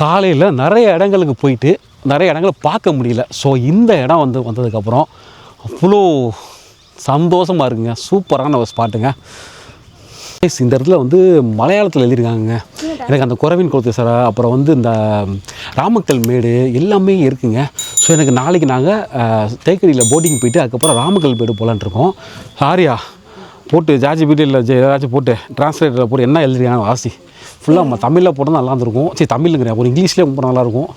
காலையில் நிறைய இடங்களுக்கு போயிட்டு நிறைய இடங்களை பார்க்க முடியல. ஸோ இந்த இடம் வந்து வந்ததுக்கப்புறம் அவ்வளோ சந்தோஷமாக இருக்குங்க. சூப்பரான ஒரு ஸ்பாட்டுங்க. இந்த இடத்துல வந்து மலையாளத்தில் எழுதியிருக்காங்க. எனக்கு அந்த குறவின் குளத்து சிலை, அப்புறம் வந்து இந்த ராமக்கல் மேடு எல்லாமே இருக்குங்க. ஸோ எனக்கு நாளைக்கு நாங்கள் தேக்கடியில் போட்டிங் போயிட்டு அதுக்கப்புறம் ராமக்கல் மேடு போகலான்ட்ருக்கோம். சாரியா போட்டு ஜார்ஜி பீட்டியில் ஏதாச்சும் போட்டு டிரான்ஸ்லேட்டரில் போட்டு என்ன எழுதுறியான வாசி ஃபுல்லாக நம்ம தமிழில் போட்டு நல்லா இருந்திருக்கும். சரி தமிழுங்கிறேன், ஒரு இங்கிலீஷ்லேயே ரொம்ப நல்லாயிருக்கும்.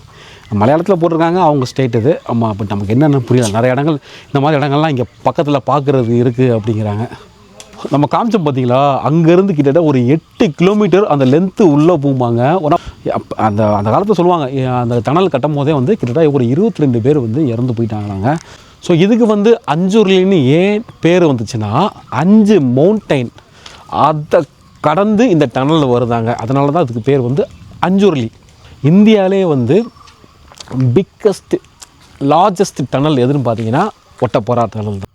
மலையாளத்தில் போட்டிருக்காங்க, அவங்க ஸ்டேட் இது. ஆமாம், அப்போ நமக்கு என்னென்னு புரியல. நிறைய இடங்கள் இந்த மாதிரி இடங்கள்லாம் இங்கே பக்கத்தில் பார்க்குறது இருக்குது அப்படிங்கிறாங்க. நம்ம காமிச்சோம் பார்த்தீங்களா, அங்கேருந்து கிட்டத்தட்ட ஒரு 8 கிலோமீட்டர் அந்த லென்த்து உள்ளே போகுமாங்க. அந்த அந்த காலத்தில் சொல்லுவாங்க, அந்த டனல் கட்டும் போதே வந்து கிட்டத்தட்ட ஒரு 22 பேர் வந்து இறந்து போயிட்டாங்களாங்க. ஸோ இதுக்கு வந்து அஞ்சுருளின்னு ஏன் பேர் வந்துச்சுன்னா, 5 மவுண்டைன் அதை கடந்து இந்த டனல் வருதாங்க. அதனால தான் அதுக்கு பேர் வந்து அஞ்சுருளி. இந்தியாவிலே வந்து பிக்கஸ்ட் லார்ஜஸ்ட் டனல் எதுன்னு பார்த்தீங்கன்னா ஒட்டப்போரா டனல் தான்.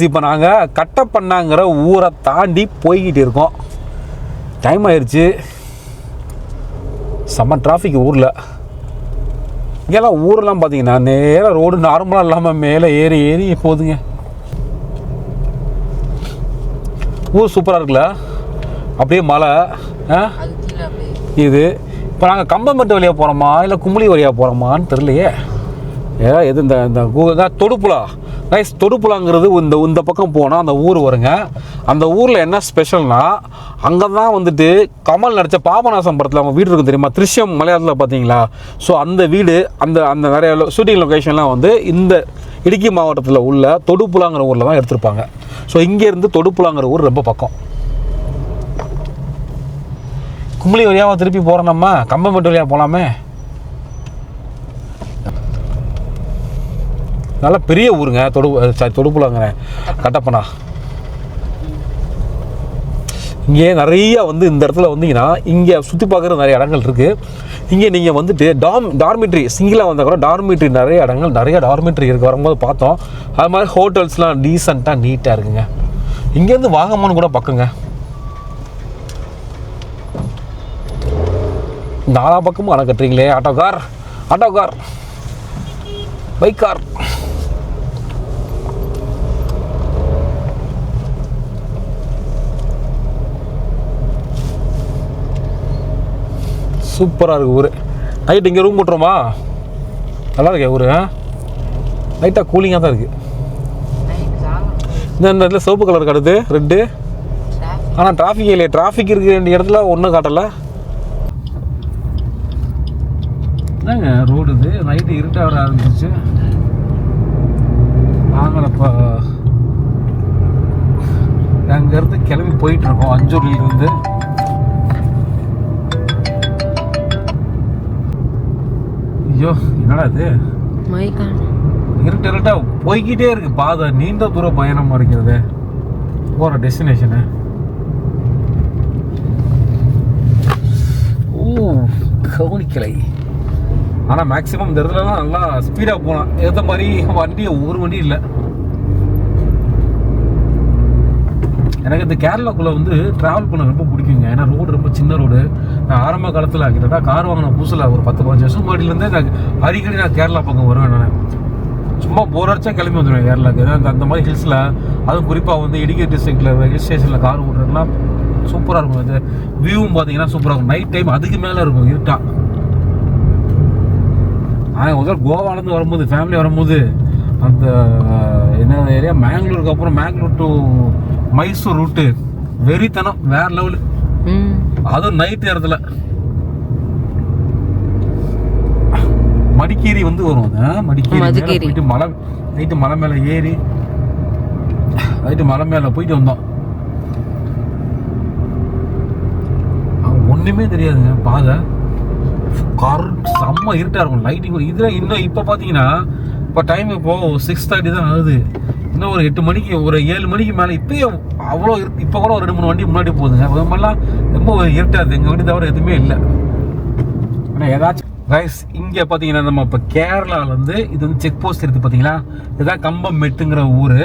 இப்போ நாங்கள் கட்டப்பண்ணாங்கிற ஊரை தாண்டி போய்கிட்டு இருக்கோம். டைம் ஆயிடுச்சு. செம்ம டிராஃபிக் ஊரில். இங்கெல்லாம் ஊரெல்லாம் பார்த்தீங்கன்னா நேராக ரோடு நார்மலாக இல்லாமல் மேலே ஏறி ஏறி போகுதுங்க. ஊர் சூப்பராக இருக்குல்ல, அப்படியே மலை. இது இப்போ நாங்கள் கம்பம்பட்டு வழியாக போகிறோமா இல்லை கும்பளி வழியாக போகிறோமான்னு தெரியலையே. எது இந்த தொடுப்புலா ரைஸ் தொடுப்புலாங்கிறது இந்த பக்கம் போனால் அந்த ஊர் வருங்க. அந்த ஊரில் என்ன ஸ்பெஷல்னா, அங்கே தான் வந்துட்டு கமல் நடித்த பாபநாசம் படத்தில் அவங்க வீடு இருக்கும் தெரியுமா, திருஷ்யம் மலையாளத்தில் பார்த்தீங்களா. ஸோ அந்த வீடு அந்த அந்த நிறைய ஷூட்டிங் லொக்கேஷன்லாம் வந்து இந்த இடுக்கி மாவட்டத்தில் உள்ள தொடுப்புலாங்கிற ஊரில் தான் எடுத்திருப்பாங்க. ஸோ இங்கேருந்து தொடுப்புலாங்கிற ஊர் ரொம்ப பக்கம். கும்பளி வழியாக திருப்பி போகிறோம், நம்ம கம்பம்பட்டு வழியாக போகலாமே. நல்ல பெரிய ஊருங்க தொடுப்புலாங்கிறேன், கட்டப்பனா. இங்கே நிறைய வந்து இந்த இடத்துல வந்தீங்கன்னா இங்கே சுற்றி பார்க்குற நிறைய இடங்கள் இருக்குது. இங்கே நீங்கள் வந்துட்டு டார்மிட்ரி சிங்கிளாக வந்தால் கூட டார்மிட்ரி நிறைய இடங்கள் நிறைய டார்மிட்ரி இருக்குது. வரும்போது பார்த்தோம். அது மாதிரி ஹோட்டல்ஸ்லாம் டீசெண்டாக நீட்டாக இருக்குங்க. இங்கேருந்து வாகமான்னு கூட பக்கங்க. நாலா பக்கமும் அணை கட்டுறீங்களே. Auto car bike car. சூப்பராக இருக்குது ஊர். நைட்டு இங்கே ரூம் போட்டுருமா? நல்லா இருக்கே ஊர். லைட்டாக கூலிங்காக தான் இருக்குது. இந்த இடத்துல சிவப்பு கலர் கடுது ரெட்டு. ஆனால் டிராஃபிக் இல்லையே. டிராஃபிக் இருக்கிற வேண்டிய இடத்துல ஒன்றும் காட்டலை. என்னங்க ரோடு இது நைட்டு இருட்டாக வர ஆரம்பிச்சிச்சு. நாங்கள் இப்போ அங்கேருந்து கிளம்பி போயிட்டுருக்கோம் அஞ்சூர்லேருந்து. ஐயோ என்னடா இது, இருட்டா போய்கிட்டே இருக்கு பாதை. நீண்ட தூர பயணமாக இருக்கிறது போகிற டெஸ்டினேஷனு. கவனிக்கலை. ஆனால் மேக்ஸிமம் இந்த இடத்துலலாம் நல்லா ஸ்பீடாக போகலாம். ஏற்ற மாதிரி ஒரு வண்டி இல்லை. எனக்கு இந்த கேரளாக்குள்ளே வந்து ட்ராவல் பண்ண ரொம்ப பிடிக்குங்க. ஏன்னா ரோடு ரொம்ப சின்ன ரோடு. நான் ஆரம்ப காலத்தில் கிட்டத்தட்ட கார் வாங்கின புதுசில் ஒரு 10-15 வருஷம் முன்னாடியிலேருந்தே அடிக்கடி நான் கேரளா பக்கம் வருவேன். நான் சும்மா போர் அடிச்சா கிளம்பி வந்துடுவேன் கேரளாவுக்கு. ஏன்னா அந்த மாதிரி ஹில்ஸில், அதுவும் குறிப்பாக வந்து இடுக்கி டிஸ்ட்ரிக்டில் ஹில் ஸ்டேஷனில் கார் ஓட்டுறதுலாம் சூப்பராக இருக்கும். அது வியூவும் பார்த்தீங்கன்னா சூப்பராக இருக்கும். நைட் டைம் அதுக்கு மேலே இருக்கும் இருட்டா. ஆனால் முதல்ல கோவாலேருந்து வரும்போது ஃபேமிலி வரும்போது அந்த என்ன ஏரியா மேங்களூருக்கு அப்புறம் மேங்களூர் டு மைசூர் ரூட்டு வெறித்தனம் வேற லெவலு. அதுவும் நைட் நேரத்தில் மடிக்கேரி வந்து வரும். மடிக்கேரி போயிட்டு நைட்டு மலை மேலே ஏறி நைட்டு மலை மேலே போயிட்டு வந்தோம். ஒன்றுமே தெரியாதுங்க பாதை. கார் செம்ம இருட்டாக இருக்கும். லைட்டிங் இதில் இன்னும் இப்போ பார்த்தீங்கன்னா இப்போ டைம் இப்போது 6:30 தான் ஆகுது. இன்னும் ஒரு 8 மணிக்கு ஒரு 7 மணிக்கு மேலே இப்போயே அவ்வளோ இப்போ கூட ஒரு 2-3 வண்டி முன்னாடி போகுதுங்க. அது மாதிரிலாம் ரொம்ப இருட்டாது. எங்கள் வண்டி தவிர எதுவுமே இல்லை. ஆனால் ஏதாச்சும் ரைஸ் இங்கே பார்த்தீங்கன்னா நம்ம இப்போ கேரளாவிலேருந்து இது வந்து செக் போஸ்ட் இருக்குது பார்த்தீங்களா, இதுதான் கம்பமெட்டுங்கிற ஊர்.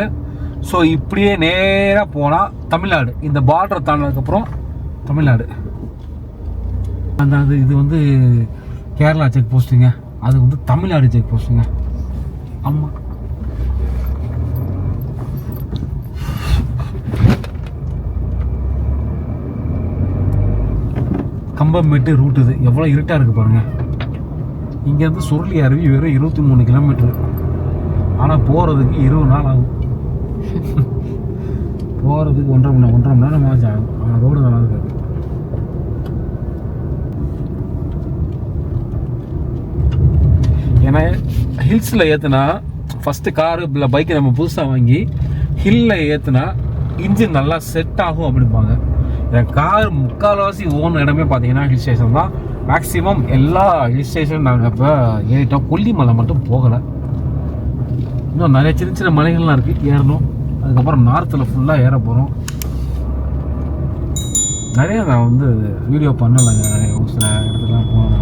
ஸோ இப்படியே நேராக போனால் தமிழ்நாடு. இந்த பார்டரை தாண்டினதுக்கப்புறம் தமிழ்நாடு. அந்த இது வந்து கேரளா செக் போஸ்ட்டுங்க, அது வந்து தமிழ்நாடு செக் போஸ்ட்டுங்க. ஆமாம், கம்பமெட்டு ரூட். இது எவ்வளோ இருட்டாக இருக்குது பாருங்கள். இங்கேருந்து சுருளி அருவி வெறும் 23 கிலோமீட்டரு. ஆனால் போகிறதுக்கு 20 நாள் ஆகும். போகிறதுக்கு 1.5 மணி நேரம் ஆகும். ஆனால் ரோடு நல்லா இருக்காது. ஏன்னா ஹில்ஸில் ஏற்றுனா ஃபஸ்ட்டு காரு இல்லை பைக்கை நம்ம புதுசாக வாங்கி ஹில்லில் ஏற்றுனா இன்ஜின் நல்லா செட் ஆகும் அப்படிம்பாங்க. என் கார் முக்கால்வாசி ஓன் இடமே பார்த்தீங்கன்னா ஹில் ஸ்டேஷன் தான். மேக்ஸிமம் எல்லா ஹில் ஸ்டேஷன் நாங்கள் இப்போ ஏறிட்டோம். கொல்லிமலை மட்டும் போகலை. இன்னும் நிறைய சின்ன சின்ன மலைகள்லாம் இருக்குது ஏறணும். அதுக்கப்புறம் நார்த்தில் ஃபுல்லாக ஏற போகிறோம். நிறைய நான் வந்து வீடியோ பண்ணலைங்க. நிறைய சில இடத்துக்குலாம் போனேன்.